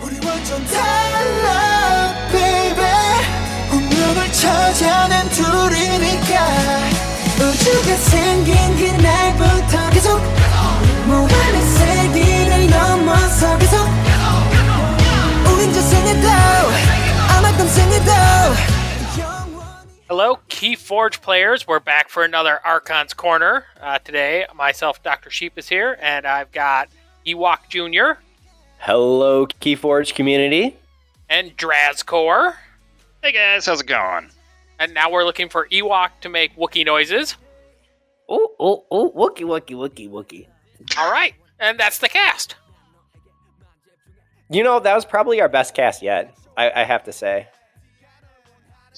우리 완전 달라 baby 운명을 찾아낸 둘이니까 우주가 생긴 그날부터 계속 무한의 세기를 넘어서 계속 우린 저승에도 아마도 생에도. Hello, Keyforge players. We're back for another Archons Corner. Today, myself, Dr. Sheep, is here, and I've got Ewok Jr. Hello, Keyforge community. And Drazcore. Hey guys, how's it going? And now we're looking for Ewok to make Wookiee noises. Oh, Wookie, Wookie, Wookie, Wookie. All right, and that's the cast. You know, that was probably our best cast yet, I have to say.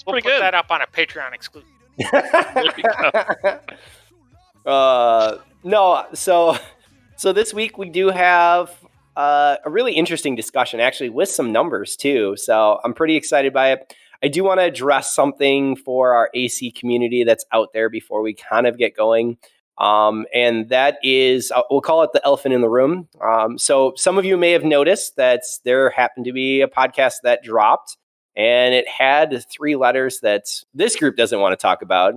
We'll put that up on a Patreon exclusive. No, so this week we do have a really interesting discussion, actually, with some numbers too. So I'm pretty excited by it. I do want to address something for our AC community that's out there before we kind of get going. And that is, we'll call it the elephant in the room. So some of you may have noticed that there happened to be a podcast that dropped, and it had three letters that this group doesn't want to talk about,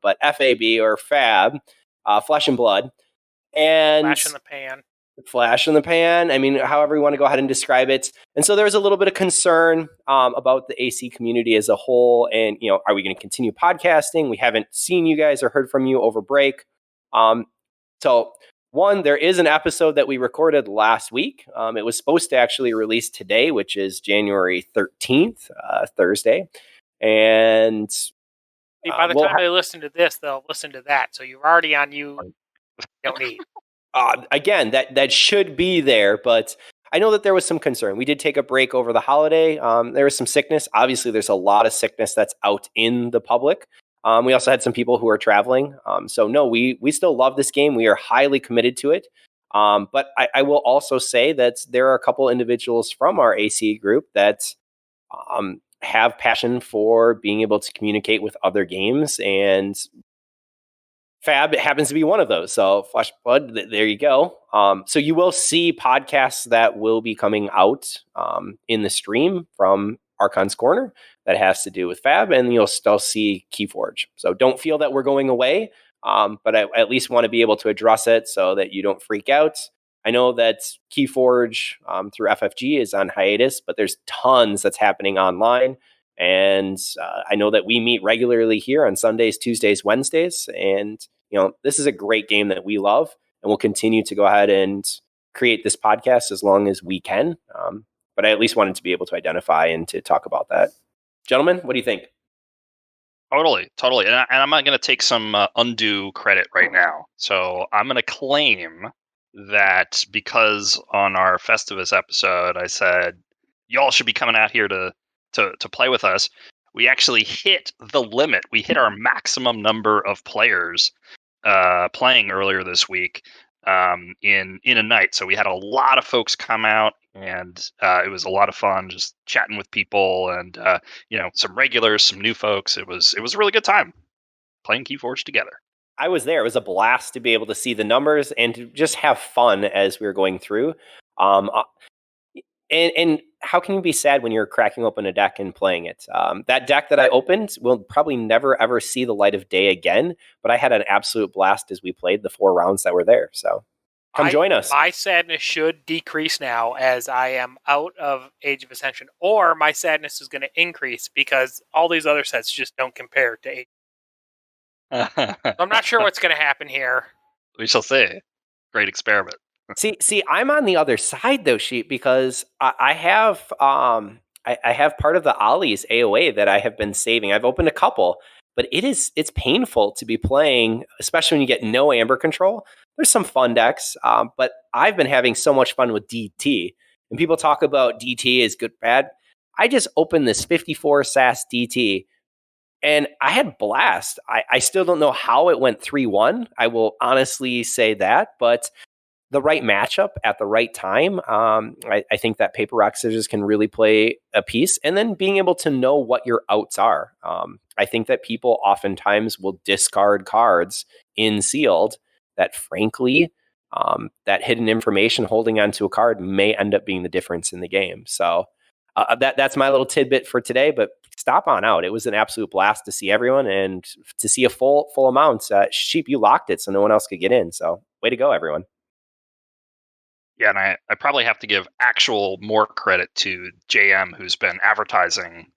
but FAB or Fab, Flesh and Blood. And Flash in the pan. Flash in the pan. I mean, however you want to go ahead and describe it. And so there was a little bit of concern about the AC community as a whole. And, you know, are we going to continue podcasting? We haven't seen you guys or heard from you over break. So one, there is an episode that we recorded last week. It was supposed to actually release today, which is January 13th, Thursday. And by the time they listen to this, they'll listen to that. So you're already on you don't need. Again, that should be there, but I know that there was some concern. We did take a break over the holiday. There was some sickness. Obviously, there's a lot of sickness that's out in the public. We also had some people who are traveling. So no, we still love this game. We are highly committed to it. But I will also say that there are a couple individuals from our AC group that have passion for being able to communicate with other games, and Fab happens to be one of those. So Flesh Blood, there you go. So you will see podcasts that will be coming out in the stream from Archon's Corner that has to do with Fab, and you'll still see Keyforge. So don't feel that we're going away, but I at least want to be able to address it so that you don't freak out. I know that Keyforge through FFG is on hiatus, but there's tons that's happening online. And I know that we meet regularly here on Sundays, Tuesdays, Wednesdays. And, you know, this is a great game that we love, and we'll continue to go ahead and create this podcast as long as we can. But I at least wanted to be able to identify and to talk about that. Gentlemen, what do you think? Totally. And I'm not going to take some undue credit right now. So I'm going to claim that because on our Festivus episode, I said, y'all should be coming out here to play with us. We actually hit the limit. We hit our maximum number of players playing earlier this week in a night. So we had a lot of folks come out, and it was a lot of fun just chatting with people, and some regulars, some new folks. It was a really good time playing Keyforge together. I was there. It was a blast to be able to see the numbers and to just have fun as we were going through. And how can you be sad when you're cracking open a deck and playing it? That deck that I opened will probably never, ever see the light of day again, but I had an absolute blast as we played the 4 rounds that were there. So come join us. My sadness should decrease now as I am out of Age of Ascension, or my sadness is going to increase because all these other sets just don't compare to Age. I'm not sure what's going to happen here. We shall see. Great experiment. See, I'm on the other side though, Sheep, because I have part of the Ollie's AOA that I have been saving. I've opened a couple, but it's painful to be playing, especially when you get no Amber control. There's some fun decks, but I've been having so much fun with DT. And people talk about DT is good, bad. I just opened this 54 SAS DT, and I had blast. I still don't know how it went 3-1. I will honestly say that, but the right matchup at the right time. I think that paper rock scissors can really play a piece, and then being able to know what your outs are. I think that people oftentimes will discard cards in sealed that frankly that hidden information holding onto a card may end up being the difference in the game. So that's my little tidbit for today, but stop on out. It was an absolute blast to see everyone and to see a full amount. Sheep, you locked it so no one else could get in. So way to go, everyone. Yeah, and I probably have to give actual more credit to JM, who's been advertising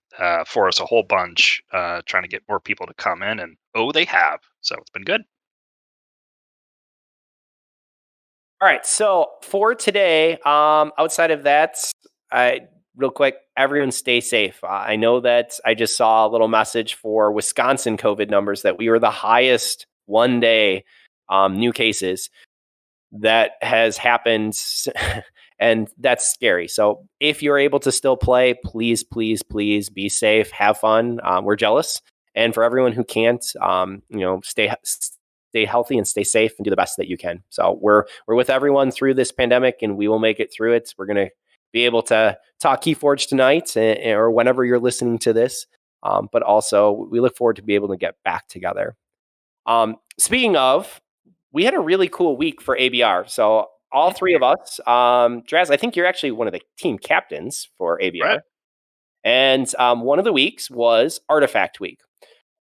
for us a whole bunch, trying to get more people to come in, and they have. So it's been good. All right, so for today, outside of that, real quick, everyone stay safe. I know that I just saw a little message for Wisconsin COVID numbers that we were the highest one day new cases that has happened, and that's scary. So if you're able to still play, please be safe, have fun. We're jealous, and for everyone who can't, stay healthy and stay safe and do the best that you can. So we're with everyone through this pandemic, and we will make it through it. We're going to be able to talk Keyforge tonight or whenever you're listening to this. But also we look forward to be able to get back together. Speaking of, we had a really cool week for ABR. So all three of us, Draz, I think you're actually one of the team captains for ABR. Right. And one of the weeks was Artifact Week.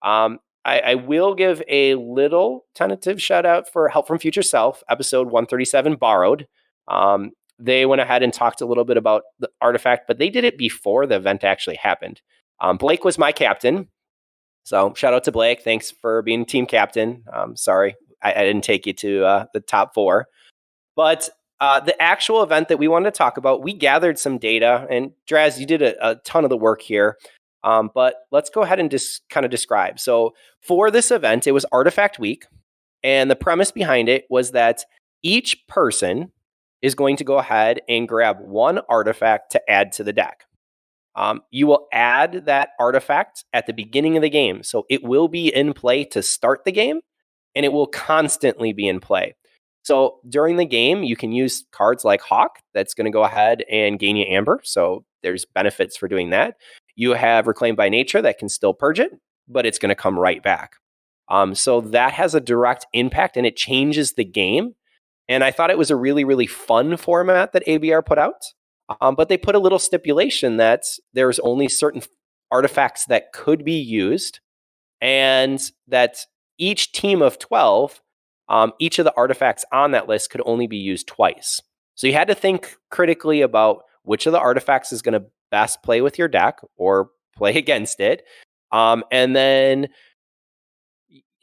I will give a little tentative shout out for Help from Future Self, episode 137, Borrowed. They went ahead and talked a little bit about the artifact, but they did it before the event actually happened. Blake was my captain. So shout out to Blake. Thanks for being team captain. Sorry, I didn't take you to the top 4. But the actual event that we wanted to talk about, we gathered some data. And Draz, you did a ton of the work here. But let's go ahead and just kind of describe. So for this event, it was Artifact Week. And the premise behind it was that each person is going to go ahead and grab one artifact to add to the deck. You will add that artifact at the beginning of the game. So it will be in play to start the game, and it will constantly be in play. So during the game, you can use cards like Hawk that's going to go ahead and gain you Amber. So there's benefits for doing that. You have Reclaimed by Nature that can still purge it, but it's going to come right back. So that has a direct impact, and it changes the game. And I thought it was a really, really fun format that ABR put out. But they put a little stipulation that there's only certain artifacts that could be used, and that each team of 12, each of the artifacts on that list could only be used twice. So you had to think critically about which of the artifacts is going to best play with your deck or play against it. And then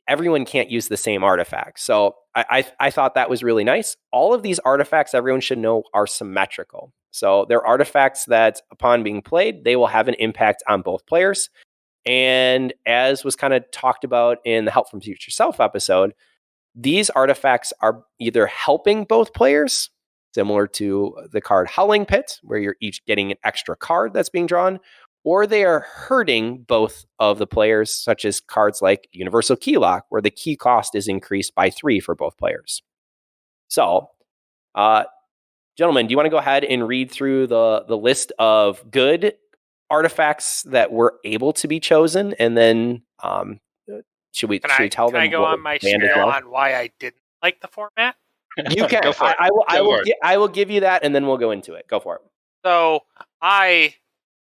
everyone can't use the same artifact. So I thought that was really nice. All of these artifacts, everyone should know, are symmetrical. So they're artifacts that upon being played, they will have an impact on both players. And as was kind of talked about in the Help from Future Self episode, these artifacts are either helping both players, similar to the card Howling Pit, where you're each getting an extra card that's being drawn, or they are hurting both of the players, such as cards like Universal Keylock, where the key cost is increased by 3 for both players. So, gentlemen, do you want to go ahead and read through the list of good artifacts that were able to be chosen, and then should we tell them? Can I go on my spiel on why I didn't like the format? You can. Go for it. I will give you that, and then we'll go into it. Go for it. So I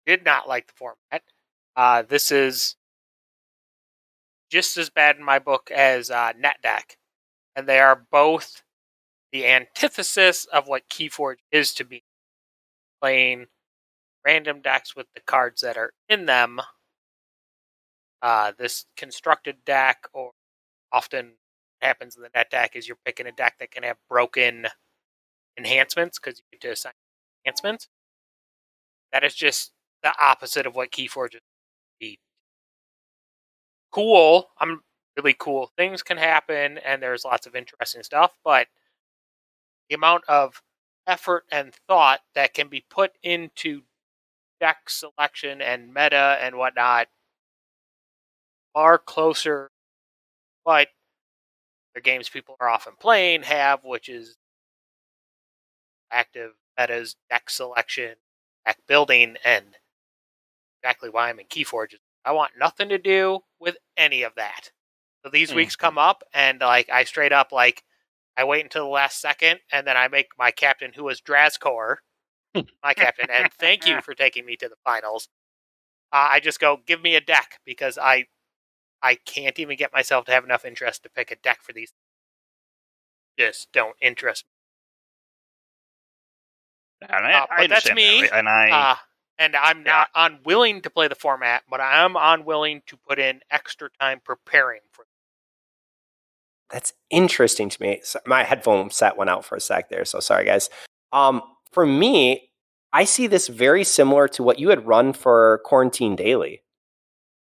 did not like the format. This is just as bad in my book as NetDeck, and they are both the antithesis of what Keyforge is to be. Playing random decks with the cards that are in them. This constructed deck, or often happens in the net deck, is you're picking a deck that can have broken enhancements because you get to assign enhancements. That is just the opposite of what Keyforge is. Cool. Really cool things can happen, and there's lots of interesting stuff, but the amount of effort and thought that can be put into deck selection and meta and whatnot are closer, but the games people are often playing have, which is active metas, deck selection, deck building, and exactly why I'm in Keyforge is I want nothing to do with any of that. So these weeks come up, and I straight up I wait until the last second, and then I make my captain, who was Drazkor, my captain, and thank you for taking me to the finals. I just go, give me a deck, because I can't even get myself to have enough interest to pick a deck for these. Just don't interest me. And I But that's understand me. that, right? And I'm not unwilling to play the format, but I am unwilling to put in extra time preparing for it. That's interesting to me. So my headphone set went out for a sec there, so sorry, guys. For me, I see this very similar to what you had run for Quarantine Daily.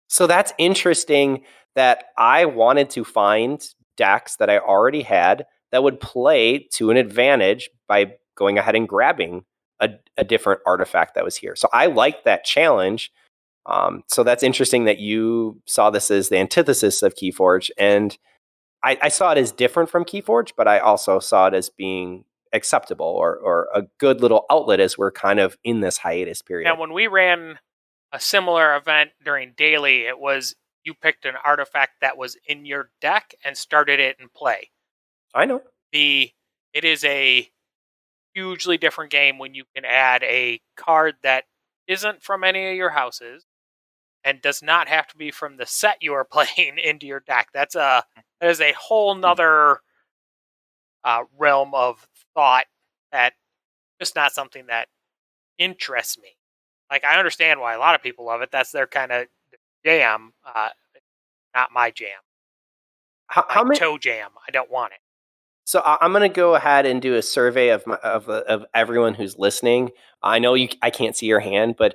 So that's interesting that I wanted to find decks that I already had that would play to an advantage by going ahead and grabbing a different artifact that was here. So I liked that challenge. So that's interesting that you saw this as the antithesis of Keyforge. And I saw it as different from Keyforge, but I also saw it as being acceptable or a good little outlet as we're kind of in this hiatus period. Now, when we ran a similar event during Daily, it was you picked an artifact that was in your deck and started it in play. I know. It is a hugely different game when you can add a card that isn't from any of your houses and does not have to be from the set you are playing into your deck. That is a whole nother realm of thought that just not something that interests me. Like, I understand why a lot of people love it. That's their kind of jam. Not my jam. How many toe jam. I don't want it. So I'm going to go ahead and do a survey of everyone who's listening. I know I can't see your hand, but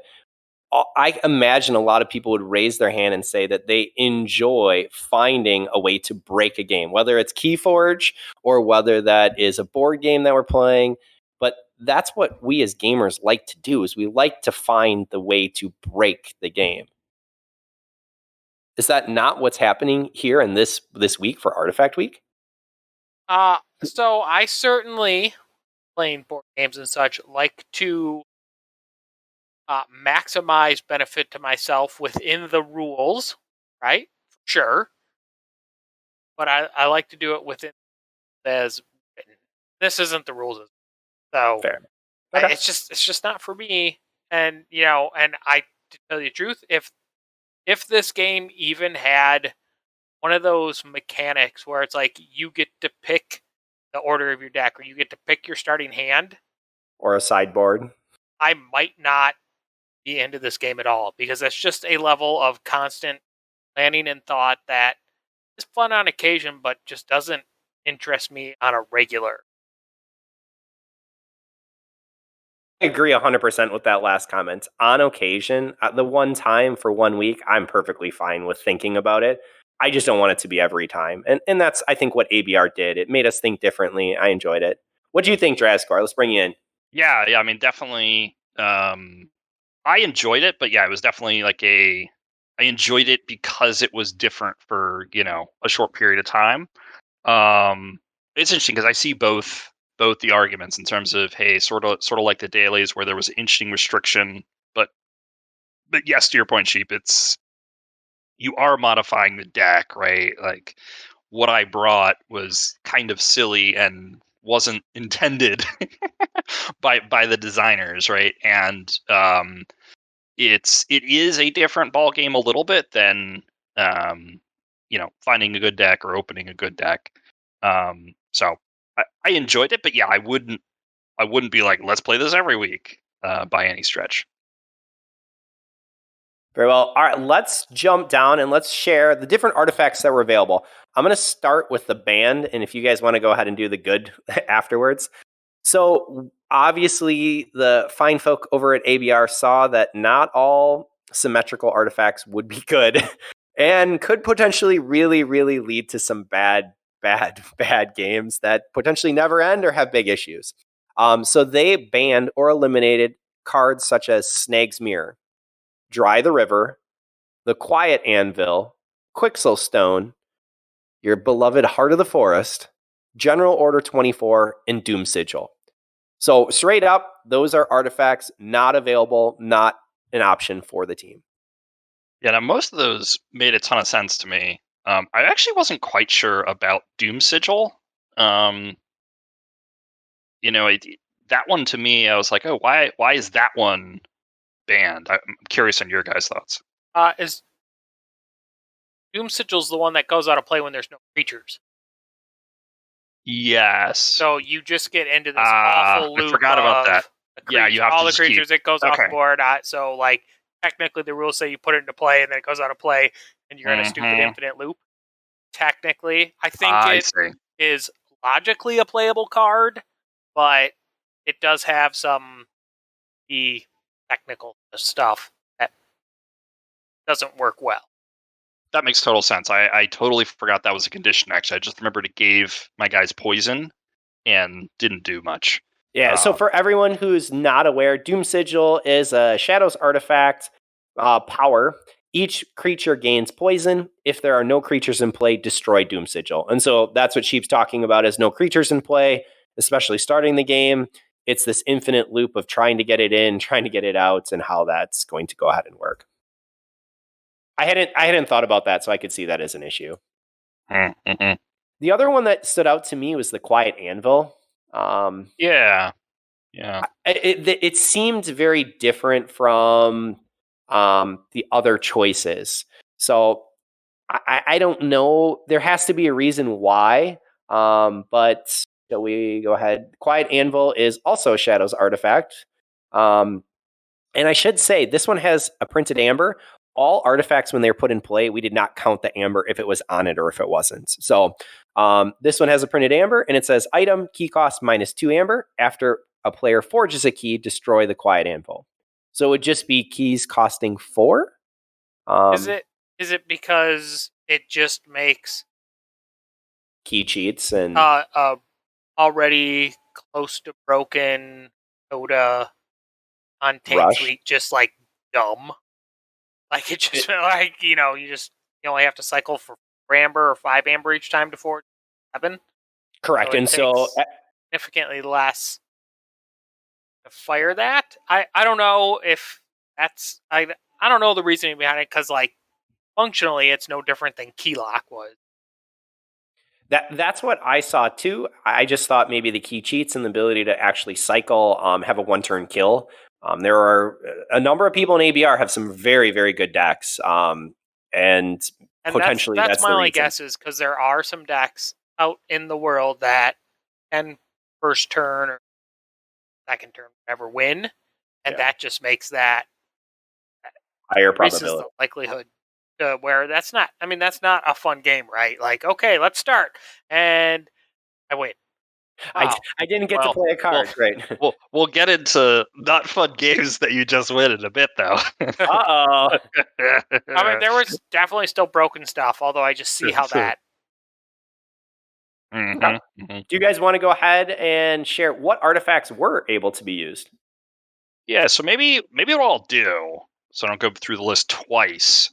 I imagine a lot of people would raise their hand and say that they enjoy finding a way to break a game, whether it's Keyforge or whether that is a board game that we're playing. But that's what we as gamers like to do, is we like to find the way to break the game. Is that not what's happening here in this week for Artifact Week? So I certainly, playing board games and such, like to maximize benefit to myself within the rules, right? Sure. But I like to do it within as written. This isn't the rules. So Fair. Okay. It's just not for me. And and to tell you the truth, if this game even had one of those mechanics where it's like you get to pick the order of your deck, or you get to pick your starting hand, or a sideboard, I might not be into this game at all, because it's just a level of constant planning and thought that is fun on occasion, but just doesn't interest me on a regular. I agree 100% with that last comment. On occasion, the one time for 1 week, I'm perfectly fine with thinking about it. I just don't want it to be every time. And that's, I think, what ABR did. It made us think differently. I enjoyed it. What do you think, Drazkor? Let's bring you in. Yeah. I mean, definitely. I enjoyed it, but yeah, it was definitely I enjoyed it because it was different for a short period of time. It's interesting because I see both the arguments in terms of, hey, sort of like the dailies where there was an interesting restriction, but yes, to your point, Sheep, it's you are modifying the deck, right? Like, what I brought was kind of silly and wasn't intended by the designers, right? And it is a different ball game a little bit than finding a good deck or opening a good deck. So I enjoyed it, but yeah, I wouldn't be like, let's play this every week by any stretch. Very well. All right, let's jump down and let's share the different artifacts that were available. I'm going to start with the band, and if you guys want to go ahead and do the good afterwards. So obviously, the fine folk over at ABR saw that not all symmetrical artifacts would be good and could potentially really, really lead to some bad games that potentially never end or have big issues. So they banned or eliminated cards such as Snag's Mirror, Dry the River, the Quiet Anvil, Quixel Stone, your beloved Heart of the Forest, General Order 24, and Doom Sigil. So straight up, those are artifacts not available, not an option for the team. Yeah, now most of those made a ton of sense to me. I actually wasn't quite sure about Doom Sigil. That one to me, I was like, oh, why is that one banned? I'm curious on your guys' thoughts. Is Doom Sigil's the one that goes out of play when there's no creatures? Yes. So you just get into this awful loop. I forgot about that. Yeah, you have all to the just creatures. It goes off the Okay. board. So like technically, the rules say you put it into play, and then it goes out of play, and you're in a stupid infinite loop. Technically, I think it is logically a playable card, but it does have some the technical stuff that doesn't work well. That makes total sense. I totally forgot that was a condition, actually. I just remembered it gave my guys poison and didn't do much. Yeah, so for everyone who's not aware, Doom Sigil is a Shadows artifact power. Each creature gains poison. If there are no creatures in play, destroy Doom Sigil. And so that's what Sheep's talking about is no creatures in play, especially starting the game. It's this infinite loop of trying to get it in, trying to get it out, and how that's going to go ahead and work. I hadn't thought about that, so I could see that as an issue. Mm-hmm. The other one that stood out to me was the Quiet Anvil. Yeah. It seemed very different from the other choices. So I don't know. There has to be a reason why. But shall we go ahead? Quiet Anvil is also a Shadows artifact. And I should say, this one has a printed amber. All artifacts, when they're put in play, we did not count the amber if it was on it or if it wasn't. So this one has a printed amber, and it says, item, key cost -2 amber. After a player forges a key, destroy the Quiet Anvil. So it would just be keys costing 4? Is it because it just makes key cheats and already close to broken Coda on Tame Suite just like dumb? Like it just you only have to cycle for 4 amber or 5 amber each time to forge 7. Correct, so and so significantly less to fire that. I don't know if that's I don't know the reasoning behind it, because like functionally it's no different than Keylock was. That's what I saw too. I just thought maybe the key cheats and the ability to actually cycle, have a 1-turn kill. There are a number of people in ABR have some very, very good decks, and potentially that's my the only reason. guess, is because there are some decks out in the world that can first turn or second turn never win, and that just makes that higher probability, the likelihood where that's not a fun game, right? Like, okay, let's start, and I win. Wow. I didn't get to play a card, right? We'll get into not fun games that you just win in a bit, though. Uh-oh. I mean, there was definitely still broken stuff, although I just see how that... Do you guys want to go ahead and share what artifacts were able to be used? Yeah, so maybe what I'll do, so I don't go through the list twice,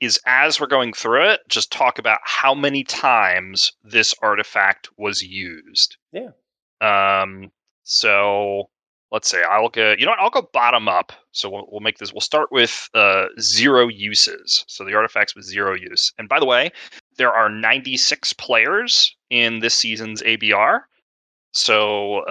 is as we're going through it, just talk about how many times this artifact was used. Yeah. So let's say I'll go. You know what? I'll go bottom up. So we'll make this. We'll start with 0 uses. So the artifacts with 0 use. And by the way, there are 96 players in this season's ABR. So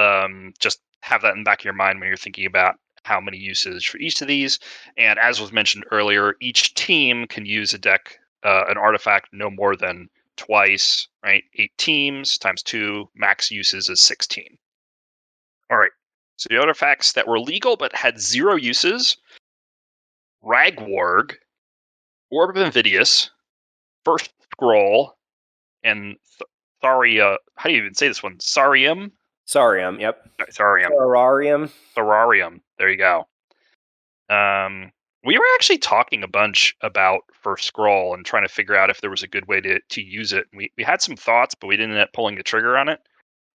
just have that in the back of your mind when you're thinking about how many uses for each of these. And as was mentioned earlier, each team can use an artifact no more than twice, right? 8 teams times 2, max uses is 16. All right. So the artifacts that were legal but had 0 uses: Ragwarg, Orb of Invidious, First Scroll, and Tharia. How do you even say this one? Sarium? Sarium, yep. Thararium. There you go. We were actually talking a bunch about First Scroll and trying to figure out if there was a good way to use it. We had some thoughts, but we didn't end up pulling the trigger on it.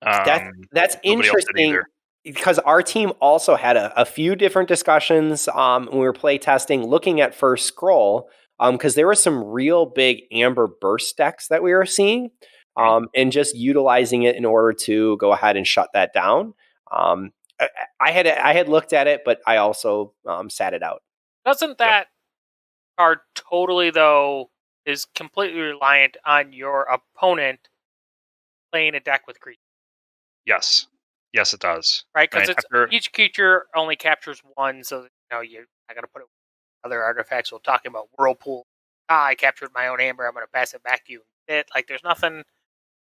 That's interesting, because our team also had a few different discussions when we were play testing, looking at First Scroll, because there were some real big Amber Burst decks that we were seeing, and just utilizing it in order to go ahead and shut that down. I had looked at it, but I also sat it out. Doesn't that card totally, though, is completely reliant on your opponent playing a deck with creatures, Yes. Yes, it does. right? Because Right, it's each creature only captures one, so you're not gonna put it with other artifacts. We're talking about Whirlpool. I captured my own amber. I'm gonna pass it back to you. There's nothing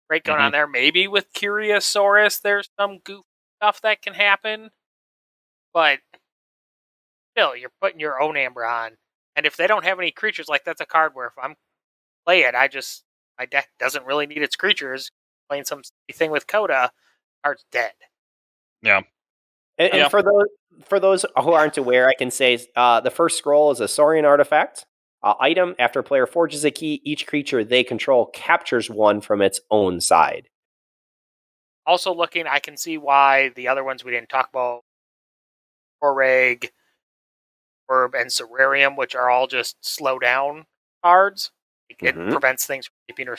great going on there. Maybe with Curiosaurus, there's some goof stuff that can happen, but still, you're putting your own amber on. And if they don't have any creatures, that's a card where if I'm play it, my deck doesn't really need its creatures. Playing some thing with Coda, card's dead. Yeah. And for those who aren't aware, I can say the first scroll is a Saurian artifact. Item, after a player forges a key, each creature they control captures one from its own side. Also looking, I can see why the other ones we didn't talk about, Oreg, Orb, and Cerarium, which are all just slow down cards. It prevents things from weeping or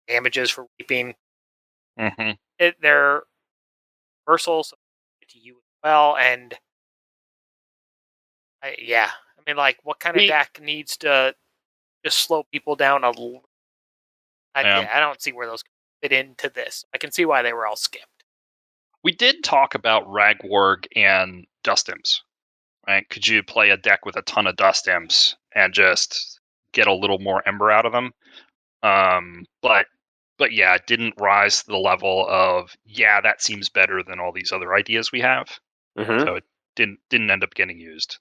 damages for weeping. They're universal, so to you as well. And what kind of deck needs to just slow people down a little? I don't see where those fit into this. I can see why they were all skipped. We did talk about Ragwarg and Dust Imps, right? Could you play a deck with a ton of Dust Imps and just get a little more Ember out of them? But yeah, it didn't rise to the level of, that seems better than all these other ideas we have. So it didn't end up getting used.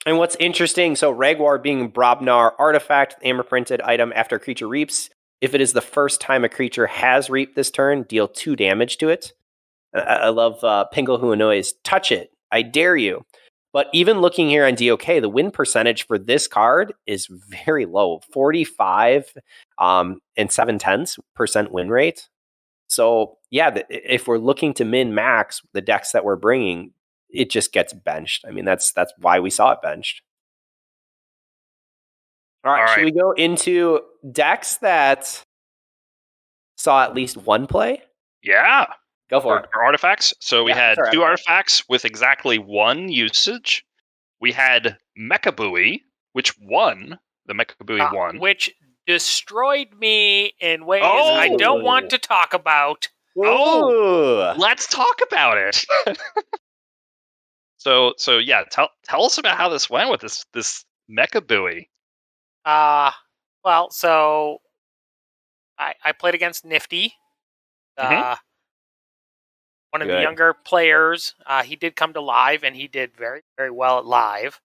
And what's interesting, so Ragwar being Brobnar artifact, amber printed item after a creature reaps. If it is the first time a creature has reaped this turn, deal 2 damage to it. I love Pingle Huanoi's touch it. I dare you. But even looking here on DOK, the win percentage for this card is very low, 45 and 0.7% win rate. So yeah, if we're looking to min max the decks that we're bringing, it just gets benched. I mean, that's why we saw it benched. All right, should we go into decks that saw at least one play? Yeah. Go for it. For artifacts. So we had 2 artifacts with exactly 1 usage. We had Mechabui, which won. The Mechabui won. Which destroyed me in ways I don't want to talk about. Let's talk about it. So yeah, tell us about how this went with this Mechabui. So I played against Nifty. One of the younger players. He did come to live, and he did very, very well at live.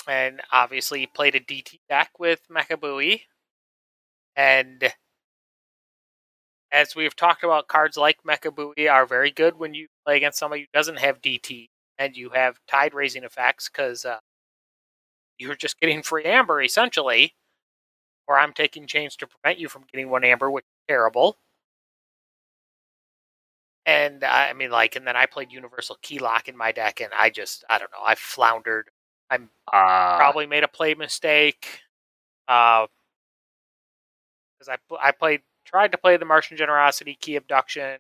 And obviously he played a DT deck with Mechabui. And as we've talked about, cards like Mechabui are very good when you play against somebody who doesn't have DT, and you have tide raising effects, because you're just getting free amber, essentially. Or I'm taking chains to prevent you from getting 1 amber, which is terrible. And and then I played Universal Keylock in my deck, and I don't know, I floundered. I probably made a play mistake. Because I tried to play the Martian Generosity Key Abduction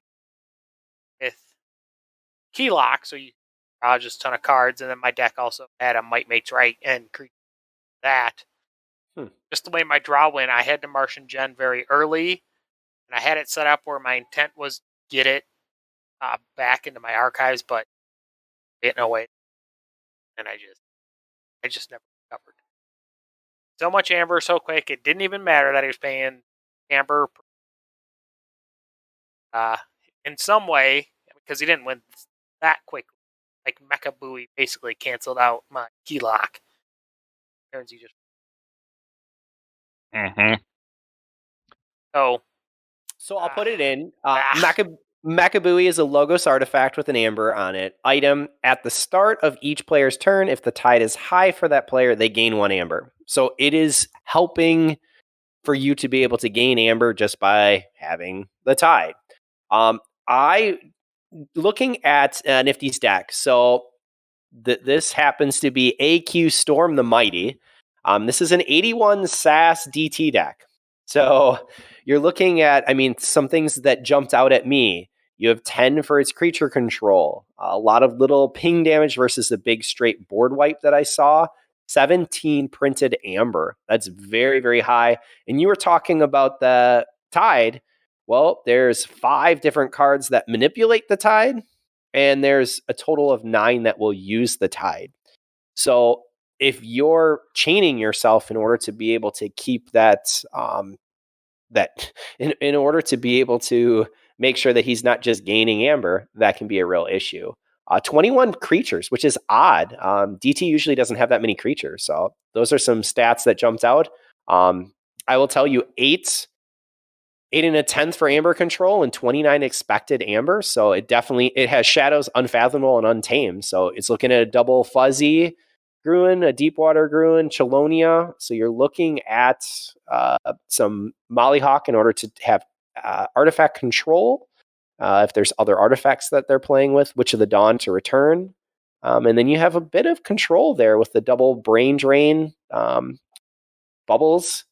with Keylock, so you draw just a ton of cards, and then my deck also had a Might Mate's Right and that. Just the way my draw went, I had to Martian Gen very early, and I had it set up where my intent was to get it back into my archives, but no way. And I just never recovered. So much amber so quick, it didn't even matter that he was paying amber in some way, because he didn't win that quickly. Like Mechabui basically canceled out my Keylock. Turns he just So I'll put it in. Mechabui is a Logos artifact with an amber on it. Item, at the start of each player's turn, if the tide is high for that player, they gain 1 amber. So it is helping for you to be able to gain amber just by having the tide. Looking at Nifty's deck, so this happens to be AQ Storm the Mighty. This is an 81 SAS DT deck. So you're looking at, some things that jumped out at me. You have 10 for its creature control. A lot of little ping damage versus the big straight board wipe that I saw. 17 printed amber. That's very, very high. And you were talking about the tide. Well, there's 5 different cards that manipulate the tide, and there's a total of 9 that will use the tide. So if you're chaining yourself in order to be able to keep that, in order to be able to make sure that he's not just gaining amber, that can be a real issue. 21 creatures, which is odd. DT usually doesn't have that many creatures. So those are some stats that jumped out. I will tell you 8 and a 10th for amber control and 29 expected amber. So it has shadows, unfathomable, and untamed. So it's looking at a double fuzzy Gruen, a Deepwater Gruen, Chelonia. So you're looking at some Mollyhawk in order to have artifact control. If there's other artifacts that they're playing with, Witch of the Dawn to return. And then you have a bit of control there with the double Brain Drain bubbles.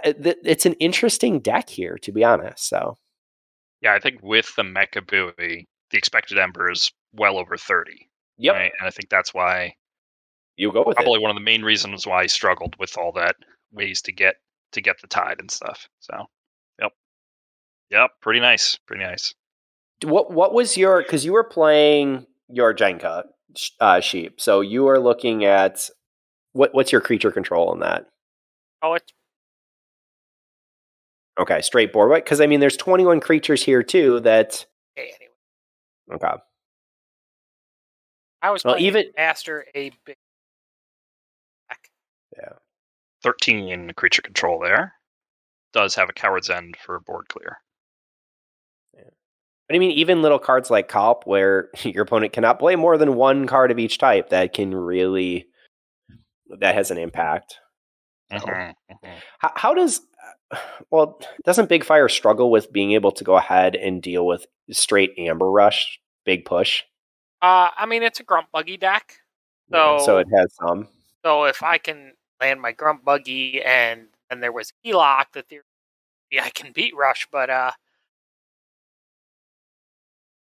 It's an interesting deck here, to be honest. So, Yeah, I think with the Mecha Buoy, the expected ember is well over 30. yep, Right? And I think that's why you go with probably it. one of the main reasons why I struggled with all that ways to get the tide and stuff. So, yep, pretty nice. What was your? Because you were playing your Jenka sheep, so you are looking at what's your creature control in that? Oh, it's Okay, straight board. Because I mean, there's 21 creatures here too. That okay anyway. okay. I was Well, playing even Master a big deck. yeah. 13 creature control there. Does have a Coward's End for board clear. But I mean, even little cards like Cop, where your opponent cannot play more than one card of each type, that has an impact. How does doesn't Big Fire struggle with being able to go ahead and deal with straight Amber Rush, big push? I mean, it's a Grump Buggy deck. So it has some. So if I can land my Grump Buggy and there was Elock, the theory I can beat Rush, but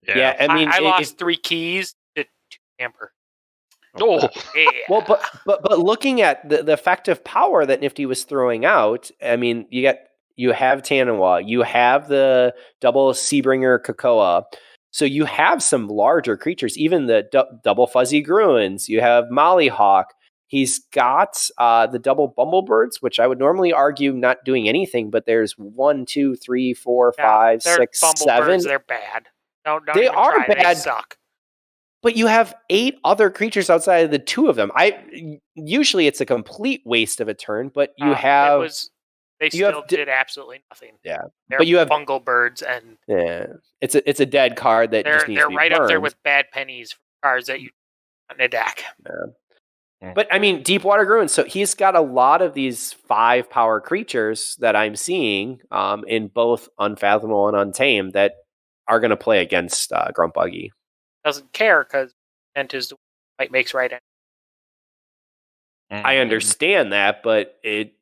Yeah, I mean, I lost 3 keys to 2 Amber. Oh, Yeah. Well, but looking at the effective power that Nifty was throwing out, I mean, you have Tanawa, you have the double Seabringer Kakoa, so you have some larger creatures, even the double Fuzzy Gruens. You have Mollyhawk. He's got the double Bumblebirds, which I would normally argue not doing anything, but there's 1, 2, 3, 4, 5, 6, 7. They're bad. Don't They even are try. bad. They suck. But you have 8 other creatures outside of the 2 of them. Usually it's a complete waste of a turn, but you have. They still did absolutely nothing. Yeah, They're but you have fungal birds, and it's a dead card that just needs to be right burned. up there with bad pennies for cards that you in a deck. Yeah. But I mean, Deepwater Gruen. So he's got a lot of these 5 power creatures that I'm seeing in both Unfathomable and Untamed that are going to play against Grump Buggy. Doesn't care because intent is the might makes right. I understand that, but it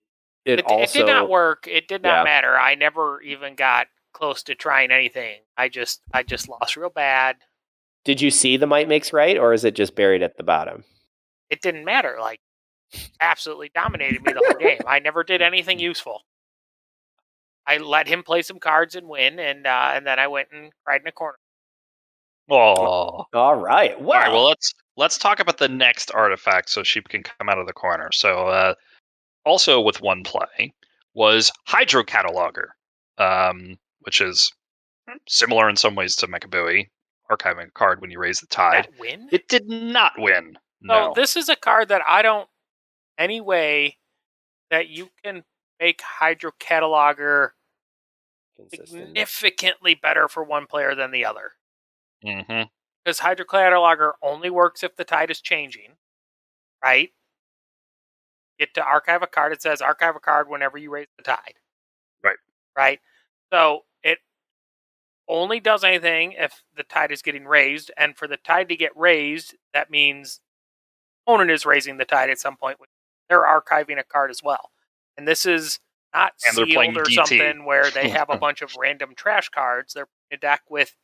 also it did not work. It did not Yeah. matter. I never even got close to trying anything. I just lost real bad. Did you see the might makes right, or is it just buried at the bottom? It didn't matter. Like, absolutely dominated me the whole game. I never did anything useful. I let him play some cards and win, and then I went and cried in a corner. Oh. All right. All right, well, let's talk about the next artifact so she can come out of the corner. So, also with 1 play was Hydro Cataloger, which is similar in some ways to Mecha Buoy, archiving a card when you raise the tide. That win? It did not win. No, No. this is a card that I don't any way that you can make Hydro Cataloger significantly better for one player than the other. Mm-hmm. Because Hydro Cataloger only works if the tide is changing, right? Get to archive a card. It says archive a card whenever you raise the tide. Right. Right? So it only does anything if the tide is getting raised. And for the tide to get raised, that means the opponent is raising the tide at some point. They're archiving a card as well. And this is not sealed or DT. something where they have a bunch of random trash cards. They're in a deck with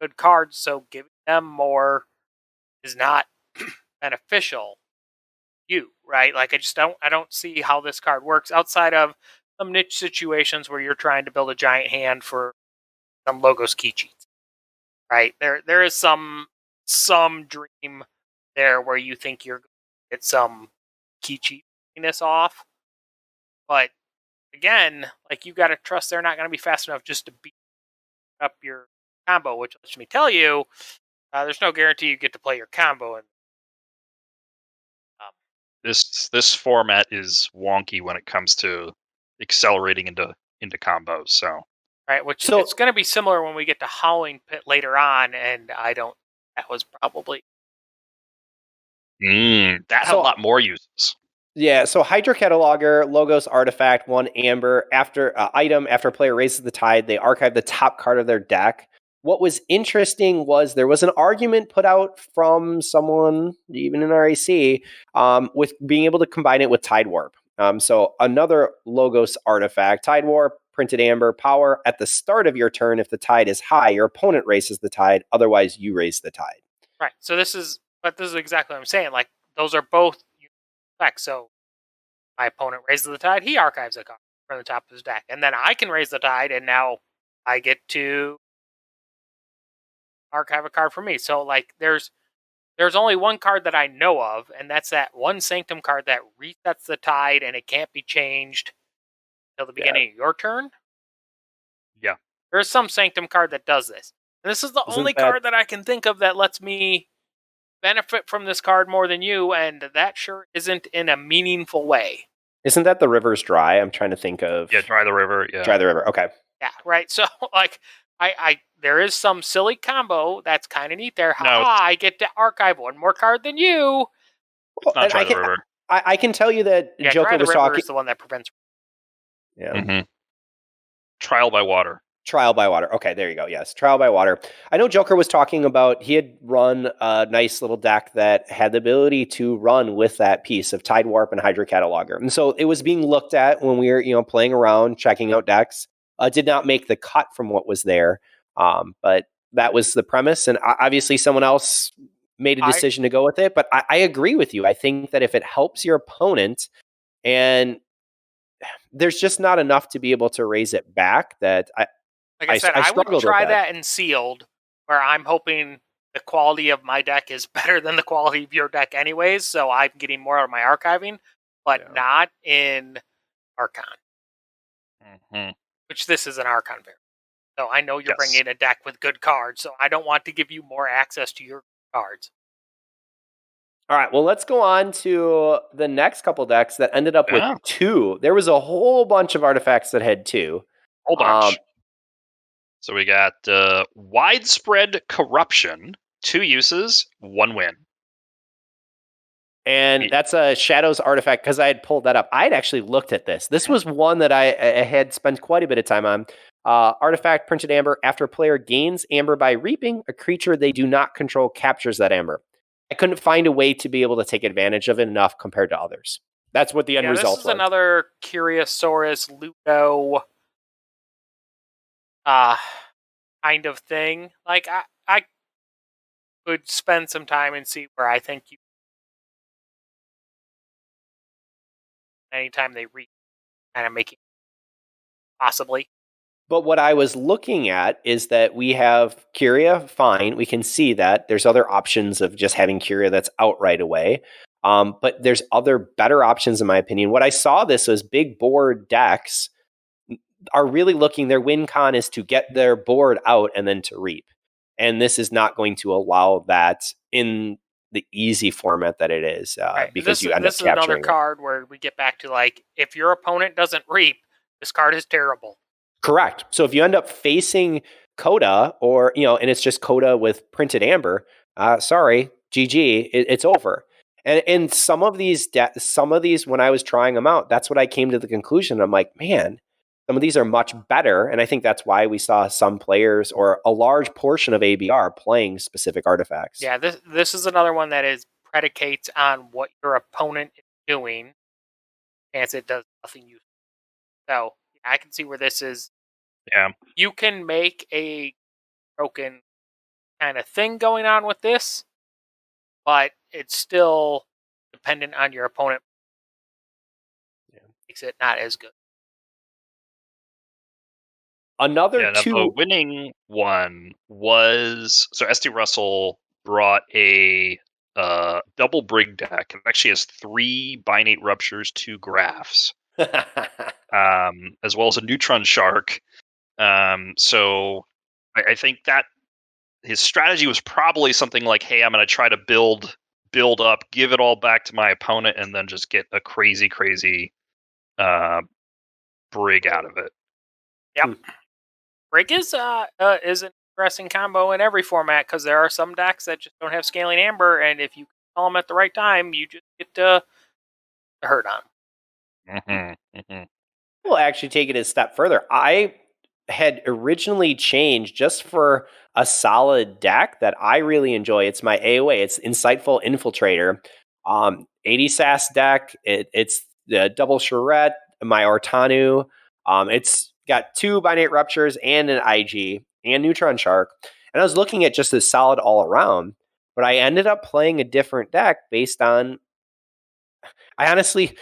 good cards, so giving them more is not beneficial. you, right? Like I don't see how this card works outside of some niche situations where you're trying to build a giant hand for some Logos key cheats, right? There is some dream there where you think you're going to get some key cheatiness off, but again, like you got to trust they're not going to be fast enough just to beat up your combo, which lets me tell you, there's no guarantee you get to play your combo. And This format is wonky when it comes to accelerating into combos. So right, which it's going to be similar when we get to Howling Pit later on, and that was probably that had a lot more uses. Yeah, so Hydra Cataloger, Logos Artifact, 1 Amber. After item, after a player raises the tide, they archive the top card of their deck. What was interesting was there was an argument put out from someone, even in RAC, with being able to combine it with Tide Warp. So another Logos Artifact, Tide Warp, printed Amber, power. At the start of your turn, if the tide is high, your opponent raises the tide. Otherwise, you raise the tide. Right. So this is exactly what I'm saying. Like, those are both effects. So my opponent raises the tide, he archives a card from the top of his deck. And then I can raise the tide, and now I get to archive a card for me. So, like, there's only one card that I know of, and that's that one Sanctum card that resets the tide, and it can't be changed until the beginning of your turn. Yeah. There's some Sanctum card that does this. And this is the only card that I can think of that lets me benefit from this card more than you, and that sure isn't in a meaningful way. Isn't that the River's Dry? I'm trying to think of. Yeah, Dry the River. Yeah. Dry the River. Okay. Yeah, right. So, like, I there is some silly combo that's kind of neat there. I get to archive one more card than you. It's not Dry the River. I can tell you that Joker was talking. Is the one that prevents. Yeah. Mm-hmm. Trial by Water. Trial by Water. Okay, there you go. Yes, Trial by Water. I know Joker was talking about, he had run a nice little deck that had the ability to run with that piece of Tide Warp and Hydra Cataloger. And so it was being looked at when we were, playing around, checking out decks. Did not make the cut from what was there. But that was the premise. And obviously someone else made a decision to go with it. But I agree with you. I think that if it helps your opponent, and there's just not enough to be able to raise it back, that like I said, I would try that in Sealed, where I'm hoping the quality of my deck is better than the quality of your deck anyways, so I'm getting more out of my archiving, but not in Archon. Mm-hmm. Which this is an Archon variant. So I know you're bringing a deck with good cards, so I don't want to give you more access to your cards. All right, well, let's go on to the next couple decks that ended up with 2. There was a whole bunch of artifacts that had 2. Whole bunch. So we got Widespread Corruption, 2 uses, 1 win. And that's a Shadows artifact, because I had pulled that up. I had actually looked at this. This was one that I had spent quite a bit of time on. Artifact, printed Amber. After a player gains Amber by reaping, a creature they do not control captures that Amber. I couldn't find a way to be able to take advantage of it enough compared to others. That's what the end result was. This is another Curiosaurus Ludo kind of thing. Like, I could spend some time and see where I think you anytime they reach, kind of making possibly. But what I was looking at is that we have Curia, fine. We can see that. There's other options of just having Curia that's out right away. But there's other better options, in my opinion. What I saw this was big board decks are really looking, their win con is to get their board out and then to reap. And this is not going to allow that in the easy format that it is, because you end up capturing. This is another card where we get back to, like, if your opponent doesn't reap, this card is terrible. Correct. So if you end up facing Coda, or, and it's just Coda with printed Amber, sorry, GG, it's over. And some of these, when I was trying them out, that's what I came to the conclusion. I'm like, man, some of these are much better. And I think that's why we saw some players, or a large portion of ABR, playing specific artifacts. Yeah, this is another one that is predicates on what your opponent is doing, as it does nothing useful. So I can see where this is. Yeah. You can make a broken kind of thing going on with this, but it's still dependent on your opponent. Makes it not as good. Another now the two. winning one was so SD Russell brought a double brig deck. It actually has 3 binate ruptures, 2 graphs, as well as a neutron shark. So I think that his strategy was probably something like, "Hey, I'm going to try to build up, give it all back to my opponent, and then just get a crazy brig out of it." Yep. Brig is an interesting combo in every format because there are some decks that just don't have Scaling Amber, and if you call them at the right time, you just get to hurt on them. We'll actually take it a step further. I had originally changed just for a solid deck that I really enjoy. It's my AOA. It's Insightful Infiltrator. 80 SAS deck. It's the double charrette, my Artanu. It's got 2 binate ruptures and an IG and neutron shark. And I was looking at just as solid all around, but I ended up playing a different deck based on I honestly,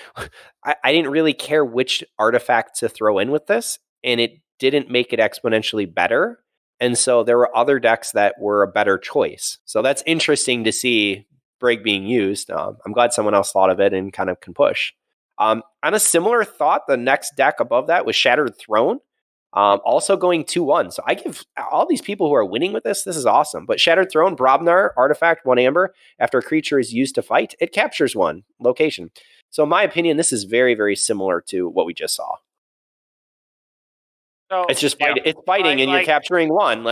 I didn't really care which artifact to throw in with this, and it didn't make it exponentially better. And so there were other decks that were a better choice. So that's interesting to see Brig being used. I'm glad someone else thought of it and kind of can push. On a similar thought, the next deck above that was Shattered Throne. Also going 2-1. So I give all these people who are winning with this is awesome. But Shattered Throne, Brobnar, artifact, 1 amber. After a creature is used to fight, it captures 1 location. So in my opinion, this is very, very similar to what we just saw. So It's just it's fighting and you're capturing 1.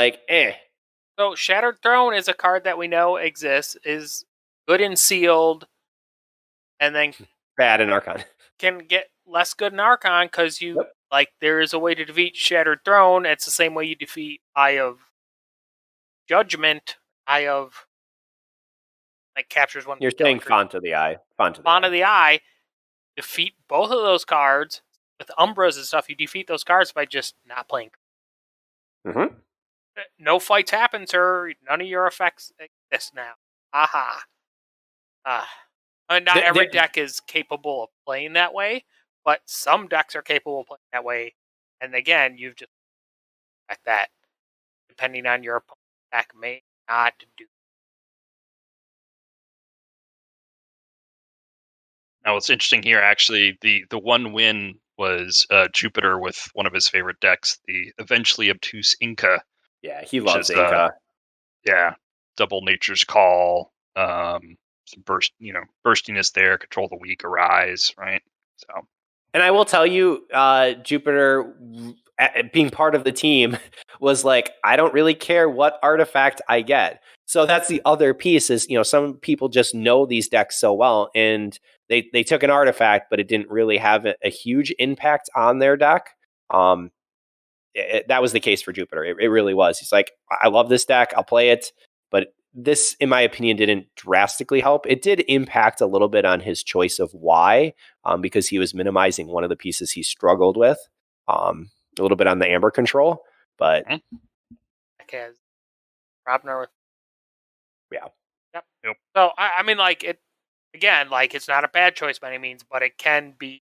So Shattered Throne is a card that we know exists, is good and sealed, and then bad in Archon. Can get less good in Archon because you there is a way to defeat Shattered Throne. It's the same way you defeat Eye of Judgment, Eye of captures 1. You're saying Font of the Eye. Font of the Eye. Defeat both of those cards with Umbras and stuff. You defeat those cards by just not playing. Mm-hmm. No fights happen, sir. None of your effects exist now. Aha. Not every deck is capable of playing that way, but some decks are capable of playing that way. And again, you've just like that, depending on your opponent's deck, may not do. Now, what's interesting here, actually, the one win was Jupiter with one of his favorite decks, the eventually obtuse Inca. Yeah, he loves Inca. Double Nature's Call, burstiness there, control the weak, arise, right? So, and I will tell you, Jupiter being part of the team was like, I don't really care what artifact I get. So that's the other piece is, some people just know these decks so well, and they took an artifact, but it didn't really have a huge impact on their deck. That was the case for Jupiter. It really was. He's like, I love this deck. I'll play it. But this, in my opinion, didn't drastically help. It did impact a little bit on his choice of why, because he was minimizing one of the pieces he struggled with, a little bit on the amber control. But has Robner with Yep. So I mean, it again, it's not a bad choice by any means, but it can be.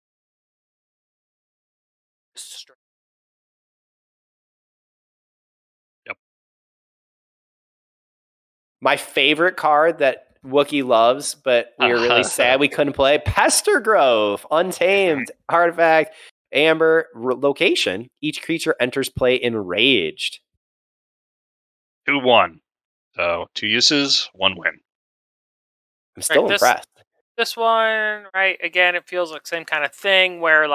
My favorite card that Wookie loves, but we were really sad we couldn't play, Pester Grove, Untamed, artifact, amber, location. Each creature enters play enraged. 2-1. So 2 uses, 1 win. I'm still impressed. This one, right, again, it feels like the same kind of thing where,